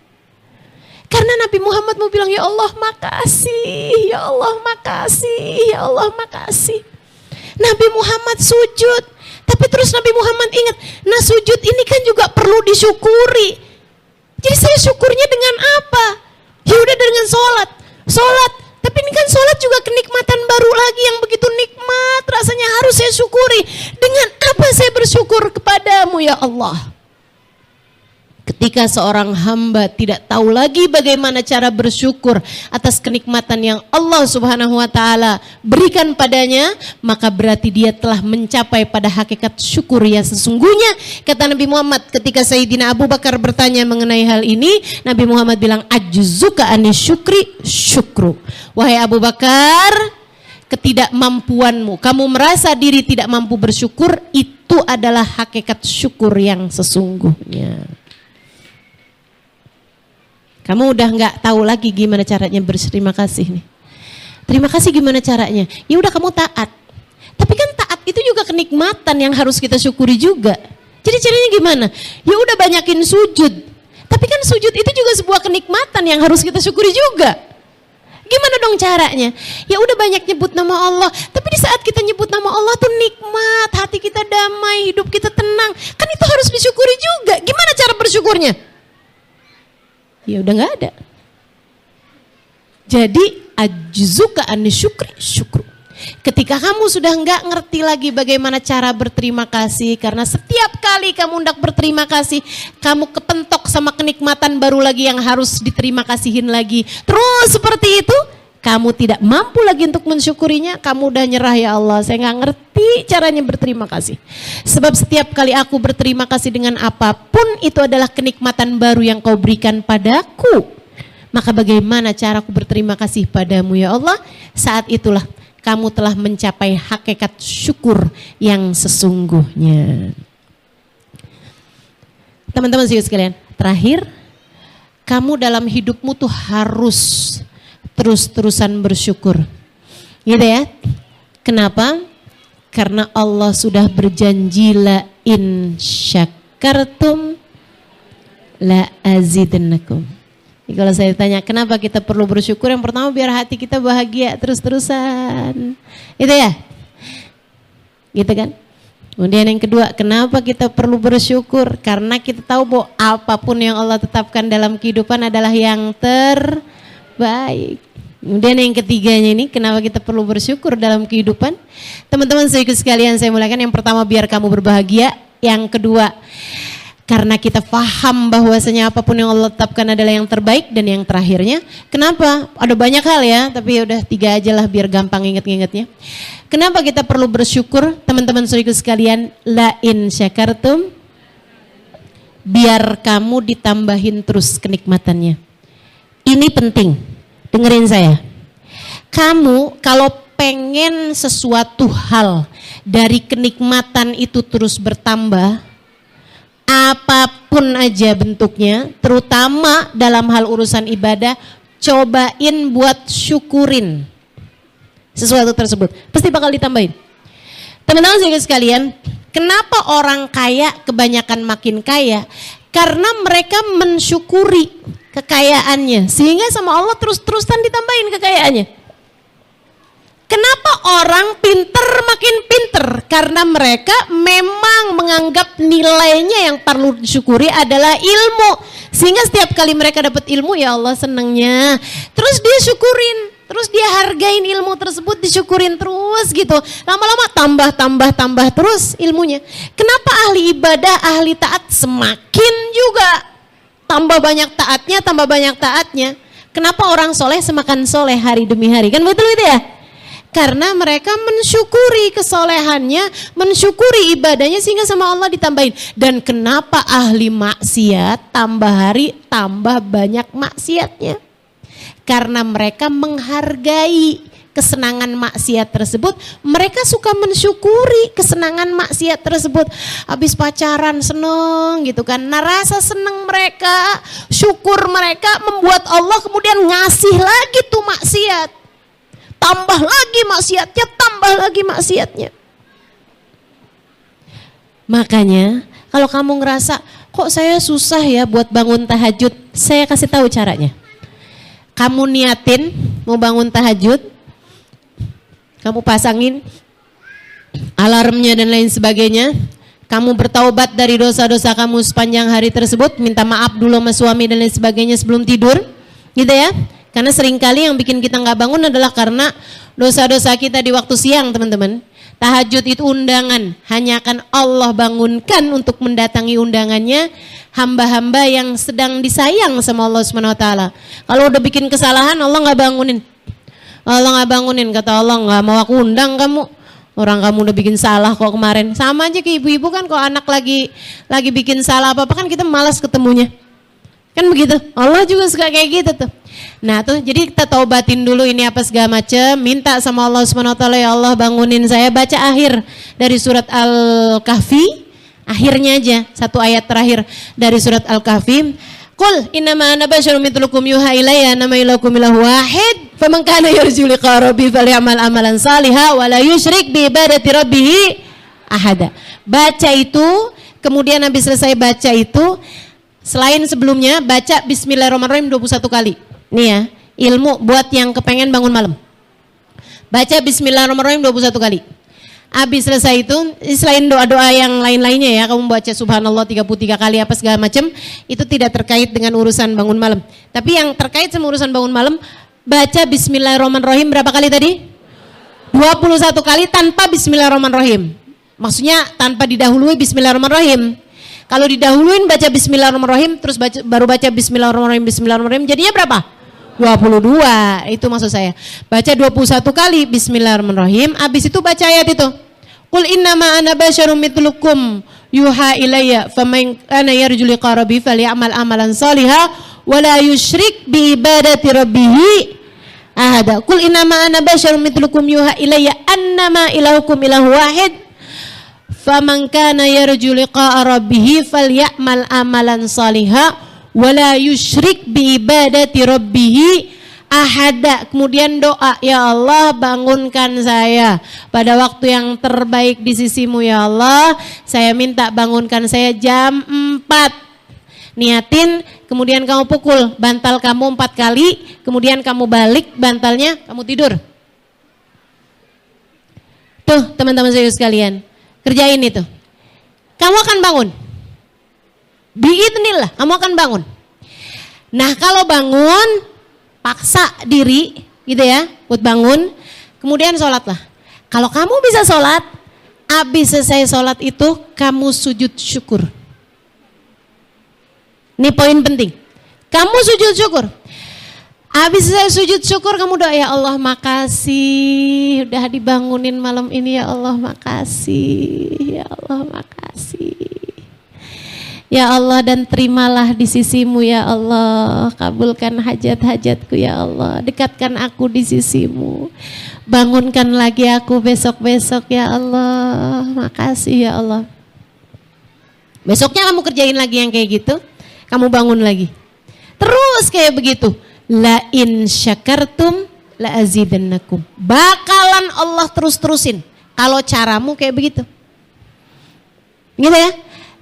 Karena Nabi Muhammad mau bilang, ya Allah makasih, ya Allah makasih, ya Allah makasih. Nabi Muhammad sujud, tapi terus Nabi Muhammad ingat, nah sujud ini kan juga perlu disyukuri. Jadi saya syukurnya dengan apa? Ya udah dengan sholat. Tapi ini kan sholat juga kenikmatan baru lagi yang begitu nikmat, rasanya harus saya syukuri. Dengan apa saya bersyukur kepadamu ya Allah? Ketika seorang hamba tidak tahu lagi bagaimana cara bersyukur atas kenikmatan yang Allah Subhanahu wa taala berikan padanya, maka berarti dia telah mencapai pada hakikat syukur yang sesungguhnya. Kata Nabi Muhammad ketika Sayyidina Abu Bakar bertanya mengenai hal ini, Nabi Muhammad bilang, ajzuka ani syukri syukru. Wahai Abu Bakar, ketidakmampuanmu, kamu merasa diri tidak mampu bersyukur, itu adalah hakikat syukur yang sesungguhnya. Kamu udah nggak tahu lagi gimana caranya berterima kasih nih. Terima kasih gimana caranya? Ya udah kamu taat. Tapi kan taat itu juga kenikmatan yang harus kita syukuri juga. Jadi caranya gimana? Ya udah banyakin sujud. Tapi kan sujud itu juga sebuah kenikmatan yang harus kita syukuri juga. Gimana dong caranya? Ya udah banyak nyebut nama Allah. Tapi di saat kita nyebut nama Allah tuh nikmat, hati kita damai, hidup kita tenang. Kan itu harus disyukuri juga. Gimana cara bersyukurnya? Ya udah nggak ada. Jadi ajzuka an syukri syukru. Ketika kamu sudah nggak ngerti lagi bagaimana cara berterima kasih, karena setiap kali kamu hendak berterima kasih, kamu kepentok sama kenikmatan baru lagi yang harus diterima kasihin lagi. Terus seperti itu, kamu tidak mampu lagi untuk mensyukurinya, kamu udah nyerah, ya Allah saya nggak ngerti caranya berterima kasih. Sebab setiap kali aku berterima kasih dengan apapun, itu adalah kenikmatan baru yang kau berikan padaku. Maka bagaimana caraku berterima kasih padamu ya Allah? Saat itulah kamu telah mencapai hakikat syukur yang sesungguhnya. Teman-teman sekalian, terakhir, kamu dalam hidupmu tuh harus terus-terusan bersyukur. Gitu ya. Kenapa? Karena Allah sudah berjanji, la in syakartum la azidannakum. Jadi kalau saya tanya kenapa kita perlu bersyukur, yang pertama biar hati kita bahagia terus-terusan. Gitu ya. Gitu kan? Kemudian yang kedua, kenapa kita perlu bersyukur? Karena kita tahu bahwa apapun yang Allah tetapkan dalam kehidupan adalah yang terbaik. Kemudian yang ketiganya ini, kenapa kita perlu bersyukur dalam kehidupan? Teman-teman sekalian saya muliakan, yang pertama biar kamu berbahagia. Yang kedua, karena kita paham bahwasanya apapun yang Allah tetapkan adalah yang terbaik. Dan yang terakhirnya, kenapa? Ada banyak hal ya, tapi udah 3 aja lah biar gampang inget-ingetnya. Kenapa kita perlu bersyukur? Teman-teman sekalian, la in syakartum, biar kamu ditambahin terus kenikmatannya. Ini penting. Dengerin saya, kamu kalau pengen sesuatu hal dari kenikmatan itu terus bertambah, apapun aja bentuknya, terutama dalam hal urusan ibadah, cobain buat syukurin sesuatu tersebut, pasti bakal ditambahin. Teman-teman sekalian, kenapa orang kaya kebanyakan makin kaya? Karena mereka mensyukuri kekayaannya, sehingga sama Allah terus-terusan ditambahin kekayaannya. Kenapa orang pinter makin pinter? Karena mereka memang menganggap nilainya yang perlu disyukuri adalah ilmu. Sehingga setiap kali mereka dapat ilmu, ya Allah senangnya. Terus dia syukurin, terus dia hargain ilmu tersebut, disyukurin terus gitu. Lama-lama tambah terus ilmunya. Kenapa ahli ibadah, ahli taat semakin juga tambah banyak taatnya. Kenapa orang soleh semakin soleh hari demi hari? Kan betul itu ya? Karena mereka mensyukuri kesolehannya, mensyukuri ibadahnya sehingga sama Allah ditambahin. Dan kenapa ahli maksiat tambah hari tambah banyak maksiatnya? Karena mereka menghargai kesenangan maksiat tersebut, mereka suka mensyukuri kesenangan maksiat tersebut. Habis pacaran seneng gitu kan, nah rasa seneng mereka, syukur mereka membuat Allah kemudian ngasih lagi tuh maksiat. Tambah lagi maksiatnya. Makanya kalau kamu ngerasa kok saya susah ya buat bangun tahajud, saya kasih tahu caranya. Kamu niatin mau bangun tahajud, kamu pasangin alarmnya dan lain sebagainya. Kamu bertaubat dari dosa-dosa kamu sepanjang hari tersebut, minta maaf dulu sama suami dan lain sebagainya sebelum tidur, gitu ya. Karena seringkali yang bikin kita nggak bangun adalah karena dosa-dosa kita di waktu siang, teman-teman. Tahajud itu undangan, hanya akan Allah bangunkan untuk mendatangi undangannya hamba-hamba yang sedang disayang sama Allah SWT. Kalau udah bikin kesalahan, Allah nggak bangunin. Kata Allah, nggak mau aku undang kamu. Orang kamu udah bikin salah kok kemarin. Sama aja ke ibu-ibu kan, kalau anak lagi bikin salah apa-apa kan kita malas ketemunya. Kan begitu, Allah juga suka kayak gitu tuh. Nah tuh, jadi kita taubatin dulu ini apa segala macam, minta sama Allah SWT, ya Allah bangunin saya, baca akhir dari surat Al-Kahfi, akhirnya aja, satu ayat terakhir dari surat Al-Kahfi. Qul innama ana basyarum mithlukum yuha ilayya annama ilahukum ilahu wahid faman kana yarju liqa rabbih falyamal amalan salihan wa la yusyrik bi ibadati rabbih ahada. Baca itu, kemudian habis selesai baca itu, selain sebelumnya baca Bismillahirrahmanirrahim 21 kali. Nih ya, ilmu buat yang kepengen bangun malam. Baca Bismillahirrahmanirrahim 21 kali. Habis selesai itu, selain doa-doa yang lain-lainnya ya, kamu baca Subhanallah 33 kali apa segala macam, itu tidak terkait dengan urusan bangun malam. Tapi yang terkait sama urusan bangun malam, baca Bismillahirrahmanirrahim berapa kali tadi? 21 kali tanpa Bismillahirrahmanirrahim. Maksudnya tanpa didahului Bismillahirrahmanirrahim. Kalau didahuluin baca Bismillahirrahmanirrahim, terus baru baca Bismillahirrahmanirrahim, jadinya berapa? 22, itu maksud saya. Baca 21 kali Bismillahirrahmanirrahim, habis itu baca ayat itu. Qul innama ana basyarum mithlukum yuha ilayya faman kana yarju liqa rabbih falyamal amalan shalihan wa la yusyrik bi ibadati rabbih ahada. Qul innama ana basyarum mithlukum yuha ilayya annama ilahukum ilahu wahid faman kana yarju liqa'a rabbih falyamal amalan shalihan wala yusyrik bi ibadati rabbih ahada. Kemudian doa, ya Allah bangunkan saya pada waktu yang terbaik di sisimu ya Allah. Saya minta bangunkan saya jam 4. Niatin, kemudian kamu pukul bantal kamu 4 kali, kemudian kamu balik bantalnya, kamu tidur. Tuh teman-teman saya sekalian, kerjain itu. Kamu akan bangun. Biidznillah, kamu akan bangun. Nah kalau bangun, paksa diri gitu ya, buat bangun, kemudian sholatlah. Kalau kamu bisa sholat, habis selesai sholat itu, kamu sujud syukur. Ini poin penting. Kamu sujud syukur. Habis selesai sujud syukur, kamu doa, ya Allah makasih, udah dibangunin malam ini ya Allah makasih, ya Allah makasih. Ya Allah dan terimalah di sisimu ya Allah, kabulkan hajat-hajatku ya Allah, dekatkan aku di sisimu, bangunkan lagi aku besok-besok ya Allah, makasih ya Allah. Besoknya kamu kerjain lagi yang kayak gitu, kamu bangun lagi, terus kayak begitu. La in syakartum la azidannakum, bakalan Allah terus-terusin. kalau caramu kayak begitu. Gitu ya.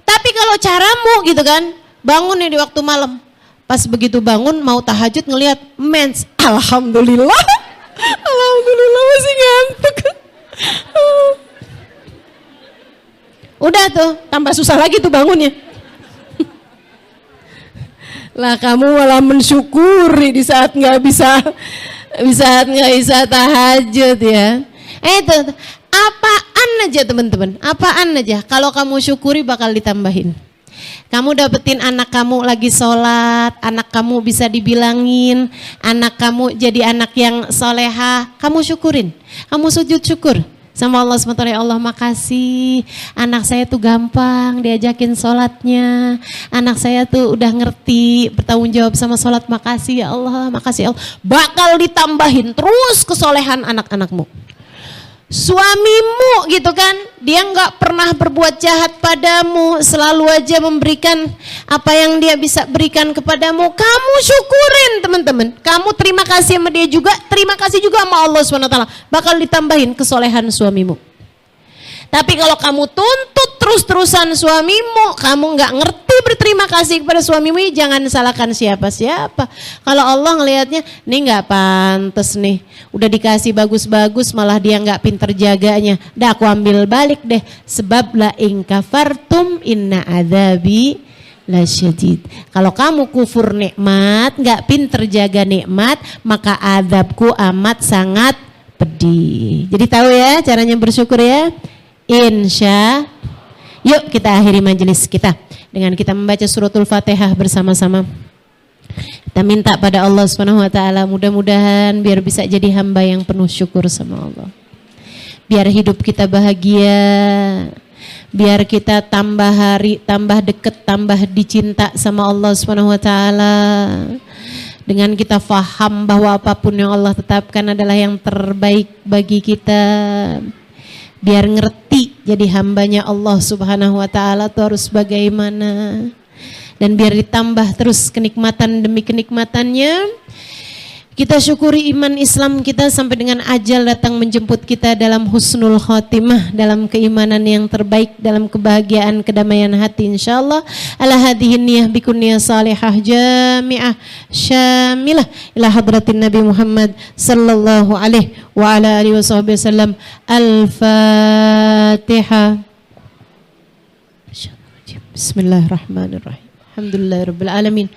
Tapi kalau caramu gitu kan, bangun nih di waktu malam. Pas begitu bangun mau tahajud ngelihat mens, alhamdulillah. Alhamdulillah masih ngantuk. Udah tuh, tambah susah lagi tuh bangunnya. Lah kamu malah mensyukuri di saat nggak bisa tahajud ya. Itu apaan aja teman-teman, apaan aja. Kalau kamu syukuri bakal ditambahin. Kamu dapetin anak kamu lagi sholat, anak kamu bisa dibilangin, anak kamu jadi anak yang solehah, kamu syukurin, kamu sujud syukur sama Allah SWT. Ya Allah makasih, anak saya tuh gampang diajakin sholatnya, anak saya tuh udah ngerti bertanggung jawab sama sholat, makasih ya Allah, makasih ya Allah. Bakal ditambahin terus kesolehan anak-anakmu. Suamimu gitu kan, dia nggak pernah berbuat jahat padamu, selalu aja memberikan apa yang dia bisa berikan kepadamu, kamu syukurin teman-teman, kamu terima kasih sama dia juga, terima kasih juga sama Allah SWT, bakal ditambahin kesolehan suamimu. Tapi kalau kamu tuntut terus-terusan suamimu, kamu nggak ngerti berterima kasih kepada suamimu, jangan salahkan siapa-siapa. Kalau Allah ngelihatnya, nih nggak pantas nih, udah dikasih bagus-bagus malah dia nggak pinter jaganya, dah aku ambil balik deh. Sebab la in kafartum inna adzabi lasyadid. Kalau kamu kufur nikmat, nggak pinter jaga nikmat, maka azabku amat sangat pedih. Jadi tahu ya caranya bersyukur ya. Insya. Yuk kita akhiri majelis kita dengan kita membaca suratul Fatihah bersama-sama. Kita minta pada Allah SWT mudah-mudahan biar bisa jadi hamba yang penuh syukur sama Allah. Biar hidup kita bahagia, biar kita tambah hari, tambah deket, tambah dicinta sama Allah SWT. Dengan kita faham bahwa apapun yang Allah tetapkan adalah yang terbaik bagi kita. Biar ngerti jadi hambanya Allah Subhanahu wa ta'ala itu harus bagaimana. Dan biar ditambah terus kenikmatan demi kenikmatannya. Kita syukuri iman Islam kita sampai dengan ajal datang menjemput kita dalam husnul khotimah, dalam keimanan yang terbaik, dalam kebahagiaan kedamaian hati insyaallah. Ala hadhihi niyah bikun niyah salihah jami'ah syamilah ila hadratin Nabi Muhammad sallallahu alaihi wa ala alihi wasallam. Al-Fatihah. Bismillahirrahmanirrahim. Alhamdulillahirabbil alamin.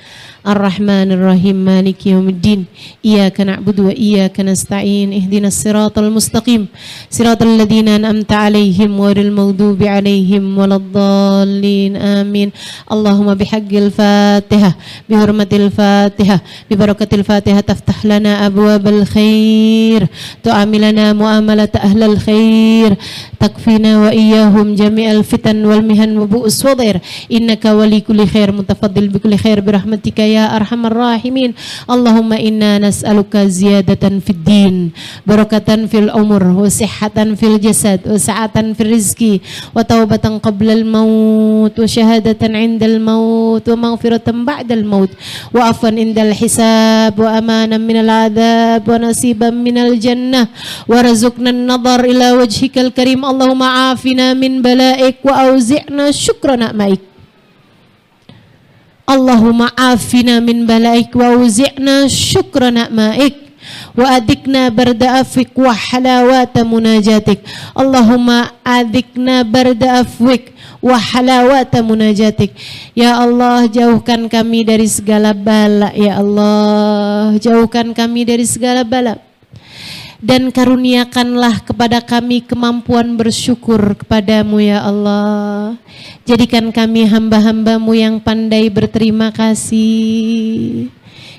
Ar-Rahmanir Rahim. Maliki yaumiddin. Iyyaka na'budu wa iyyaka nasta'in. Ihdinas siratal mustaqim. Siratal ladzina an'amta 'alaihim ghairil maghdubi 'alaihim waladdallin. Amin. Allahumma bihaqqil Fatihah, bihurmatil Fatihah, bibarakatil Fatihah taftah lana abwabal khair, tu'amilana muamalat ahlal khair, takfina wa iyyahum jami'al fitan wal mihan wa bu'us wadir. Innaka wali kulli khair mutafaddil bi kulli khair birahmatika ya arhamar rahimin. Allahumma inna nas'aluka ziyadatan fid din, barakatan fil umur, wa sihhatan fil jasad, wa sa'atan fil rizki, wa taubatan qabla al maut, wa syahadatan 'indal maut, wa maghfiratan ba'dal maut, wa afwan indal hisab, wa amanan minal adab, wa nasiban minal jannah, wa razuqna an-nadhar ila wajhikal karim. Allahumma afina min bala'ik wa auzi'na syukra ni'maik. Allahumma afina min balaik wa uzi'na syukra ni'maik wa adikna barda afwik wa halawata munajatik. Allahumma adikna barda afwik wa halawata munajatik. Ya Allah, jauhkan kami dari segala bala. Ya Allah, jauhkan kami dari segala bala. Dan karuniakanlah kepada kami kemampuan bersyukur kepadamu ya Allah. Jadikan kami hamba-hambamu yang pandai berterima kasih.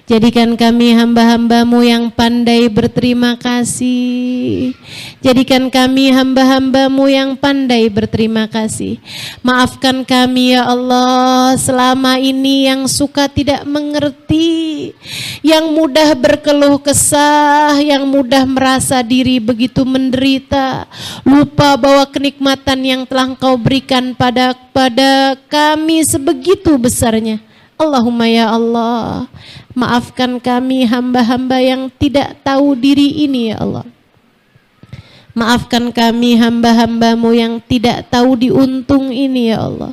Jadikan kami hamba-hambamu yang pandai berterima kasih. Jadikan kami hamba-hambamu yang pandai berterima kasih. Maafkan kami ya Allah selama ini yang suka tidak mengerti, yang mudah berkeluh kesah, yang mudah merasa diri begitu menderita, lupa bahwa kenikmatan yang telah Engkau berikan pada kami sebegitu besarnya. Allahumma ya Allah, maafkan kami hamba-hamba yang tidak tahu diri ini ya Allah. Maafkan kami hamba-hambamu yang tidak tahu diuntung ini ya Allah.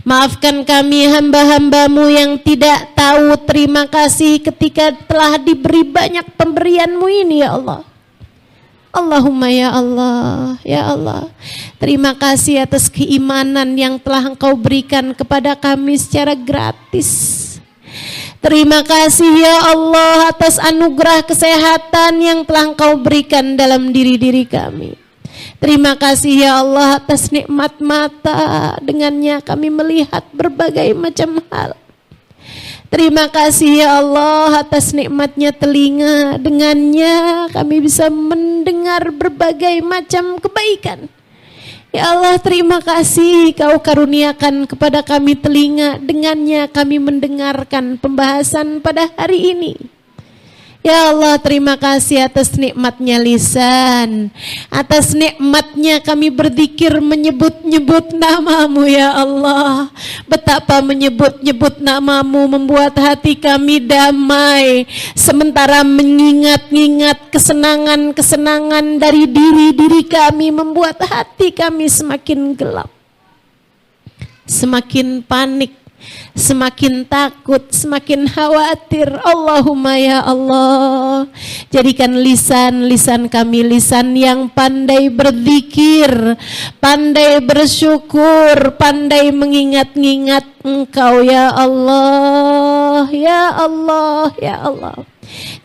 Maafkan kami hamba-hambamu yang tidak tahu terima kasih ketika telah diberi banyak pemberianmu ini ya Allah. Allahumma ya Allah, ya Allah, terima kasih atas keimanan yang telah Engkau berikan kepada kami secara gratis. Terima kasih ya Allah atas anugerah kesehatan yang telah Engkau berikan dalam diri-diri kami. Terima kasih ya Allah atas nikmat mata, dengannya kami melihat berbagai macam hal. Terima kasih ya Allah atas nikmatnya telinga, dengannya kami bisa mendengar berbagai macam kebaikan. Ya Allah, terima kasih Kau karuniakan kepada kami telinga, dengannya kami mendengarkan pembahasan pada hari ini. Ya Allah, terima kasih atas nikmatnya lisan, atas nikmatnya kami berzikir menyebut-nyebut namamu ya Allah. Betapa menyebut-nyebut namamu membuat hati kami damai, sementara mengingat-ingat kesenangan-kesenangan dari diri-diri kami membuat hati kami semakin gelap, semakin panik, semakin takut, semakin khawatir. Allahumma ya Allah, jadikan lisan kami lisan yang pandai berzikir, pandai bersyukur, pandai mengingat-ingat Engkau ya Allah, ya Allah, ya Allah.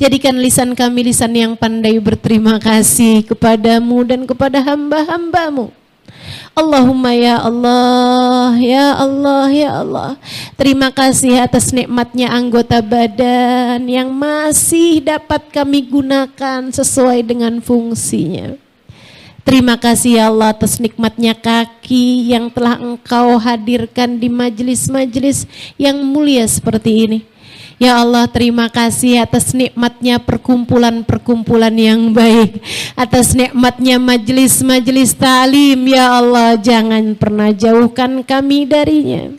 Jadikan lisan kami lisan yang pandai berterima kasih kepadamu dan kepada hamba-hambamu. Allahumma ya Allah, ya Allah, ya Allah. Terima kasih atas nikmatnya anggota badan yang masih dapat kami gunakan sesuai dengan fungsinya. Terima kasih ya Allah atas nikmatnya kaki yang telah Engkau hadirkan di majelis-majelis yang mulia seperti ini. Ya Allah, terima kasih atas nikmatnya perkumpulan-perkumpulan yang baik, atas nikmatnya majelis-majelis ta'lim. Ya Allah, jangan pernah jauhkan kami darinya.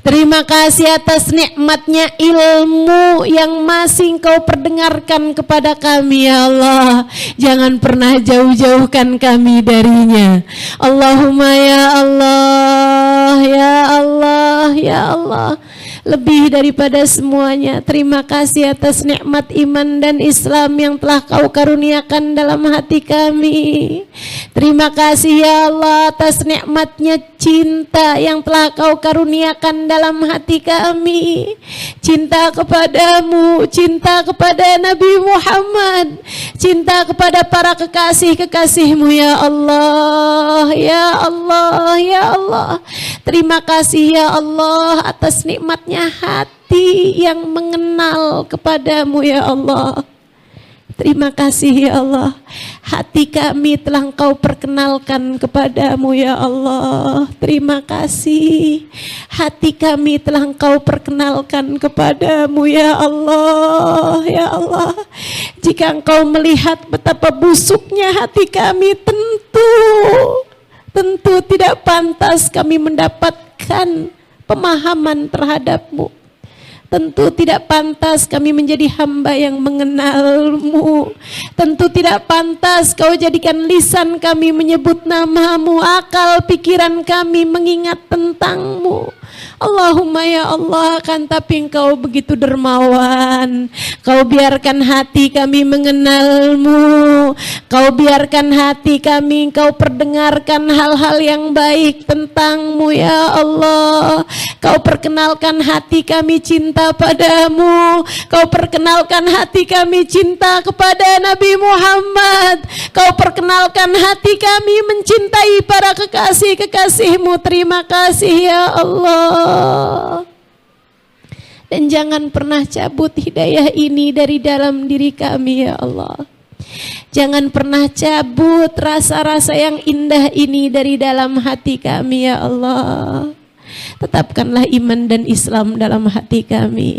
Terima kasih atas nikmatnya ilmu yang masih Engkau perdengarkan kepada kami ya Allah. Jangan pernah jauh-jauhkan kami darinya. Allahumma ya Allah, ya Allah, ya Allah. Lebih daripada semuanya, terima kasih atas nikmat iman dan Islam yang telah Kau karuniakan dalam hati kami. Terima kasih ya Allah atas nikmatnya cinta yang telah Kau karuniakan dalam hati kami. Cinta kepadamu, cinta kepada Nabi Muhammad, cinta kepada para kekasih-kekasih-Mu ya Allah, ya Allah, ya Allah. Terima kasih ya Allah atas nikmatnya hati yang mengenal kepadamu ya Allah. Terima kasih ya Allah, hati kami telah Engkau perkenalkan kepadamu ya Allah. Terima kasih, hati kami telah Engkau perkenalkan kepadamu ya Allah, ya Allah. Jika Engkau melihat betapa busuknya hati kami, tentu tidak pantas kami mendapatkan pemahaman terhadap-Mu. Tentu tidak pantas kami menjadi hamba yang mengenal-Mu. Tentu tidak pantas Kau jadikan lisan kami menyebut nama-Mu, akal pikiran kami mengingat tentang-Mu. Allahumma ya Allah, kan tapi Engkau begitu dermawan. Kau biarkan hati kami mengenal-Mu. Kau biarkan hati kami Engkau perdengarkan hal-hal yang baik tentang-Mu ya Allah. Kau perkenalkan hati kami cinta padamu. Kau perkenalkan hati kami cinta kepada Nabi Muhammad. Kau perkenalkan hati kami mencintai para kekasih-kekasih-Mu. Terima kasih ya Allah. Dan jangan pernah cabut hidayah ini dari dalam diri kami ya Allah. Jangan pernah cabut rasa-rasa yang indah ini dari dalam hati kami ya Allah. Tetapkanlah iman dan Islam dalam hati kami.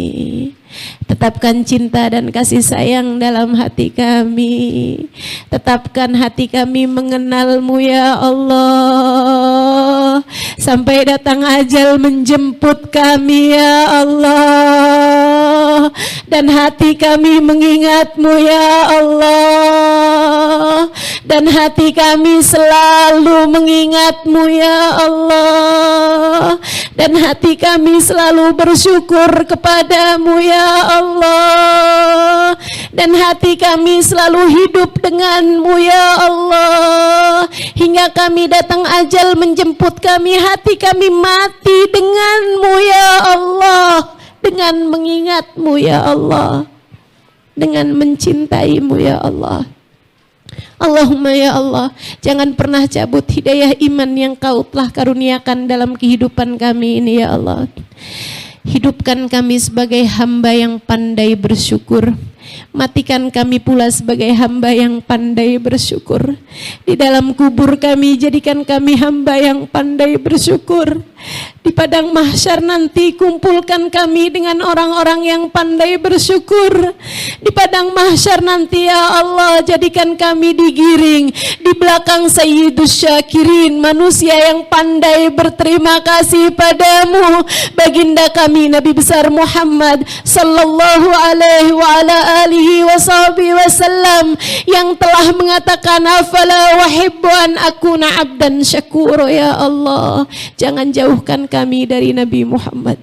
Tetapkan cinta dan kasih sayang dalam hati kami. Tetapkan hati kami mengenal-Mu ya Allah. Sampai datang ajal menjemput kami ya Allah. Dan hati kami mengingat-Mu ya Allah. Allah, dan hati kami selalu mengingat-Mu ya Allah, dan hati kami selalu bersyukur kepadamu ya Allah, dan hati kami selalu hidup denganmu ya Allah, hingga kami datang ajal menjemput kami, hati kami mati denganmu ya Allah, dengan mengingatmu ya Allah, dengan mencintaimu ya Allah. Allahumma ya Allah, jangan pernah cabut hidayah iman yang Kau telah karuniakan dalam kehidupan kami ini ya Allah. Hidupkan kami sebagai hamba yang pandai bersyukur. Matikan kami pula sebagai hamba yang pandai bersyukur. Di dalam kubur kami, jadikan kami hamba yang pandai bersyukur. Di padang mahsyar nanti, kumpulkan kami dengan orang-orang yang pandai bersyukur. Di padang mahsyar nanti ya Allah, jadikan kami digiring di belakang Sayyidus Syakirin, manusia yang pandai berterima kasih padamu, baginda kami Nabi besar Muhammad sallallahu alaihi wa ala alihi wa sahbihi wasallam, yang telah mengatakan afala wahibbu an akuna abdan syakura ya Allah. Jangan jauhkan kami dari Nabi Muhammad.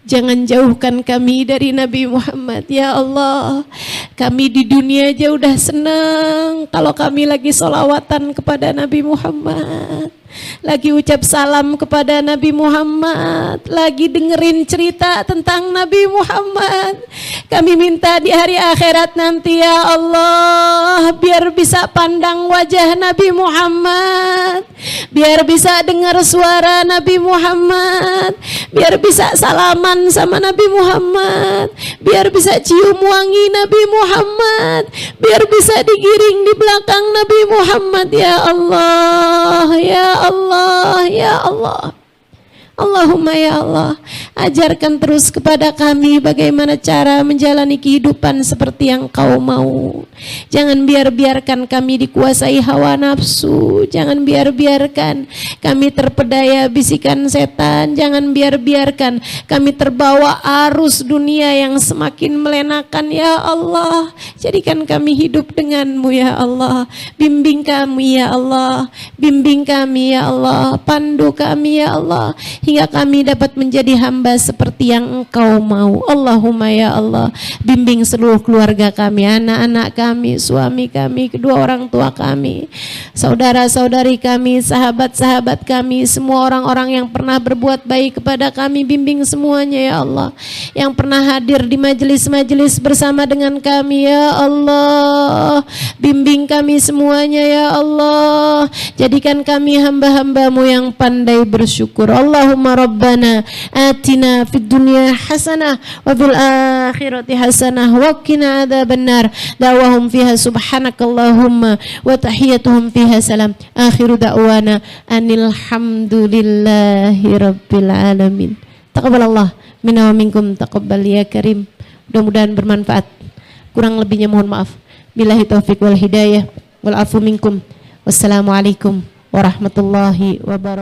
Jangan jauhkan kami dari Nabi Muhammad ya Allah. Kami di dunia aja udah senang kalau kami lagi sholawatan kepada Nabi Muhammad, lagi ucap salam kepada Nabi Muhammad, lagi dengerin cerita tentang Nabi Muhammad. Kami minta di hari akhirat nanti ya Allah, biar bisa pandang wajah Nabi Muhammad, biar bisa dengar suara Nabi Muhammad, biar bisa salaman sama Nabi Muhammad, biar bisa cium wangi Nabi Muhammad, biar bisa digiring di belakang Nabi Muhammad ya Allah, ya Allah, ya Allah. Allahumma ya Allah, ajarkan terus kepada kami bagaimana cara menjalani kehidupan seperti yang Kau mau. Jangan biarkan kami dikuasai hawa nafsu, jangan biarkan kami terpedaya bisikan setan, jangan biarkan kami terbawa arus dunia yang semakin melenakan ya Allah. Jadikan kami hidup denganmu ya Allah, bimbing kami ya Allah, bimbing kami ya Allah, pandu kami ya Allah, hingga kami dapat menjadi hamba seperti yang Engkau mau. Allahumma ya Allah, bimbing seluruh keluarga kami, anak-anak kami, suami kami, kedua orang tua kami, saudara-saudari kami, sahabat-sahabat kami, semua orang-orang yang pernah berbuat baik kepada kami, bimbing semuanya ya Allah. Yang pernah hadir di majelis-majelis bersama dengan kami ya Allah, bimbing kami semuanya ya Allah. Jadikan kami hamba-hambamu yang pandai bersyukur. Allahumma Rabbana atina fid dunya hasanah wa fil akhirati hasanah wa qina adzabannar. Da'wahum fiha subhanakallahumma wa tahiyyatuhum fiha salam. Akhiru da'wana anil hamdulillahi rabbil alamin. Taqabbalallah minna wa minkum, taqabbal ya karim. Mudah-mudahan bermanfaat. Kurang lebihnya mohon maaf. Billahi taufiq wal hidayah wal afu minkum. Wassalamualaikum warahmatullahi wabarakatuh.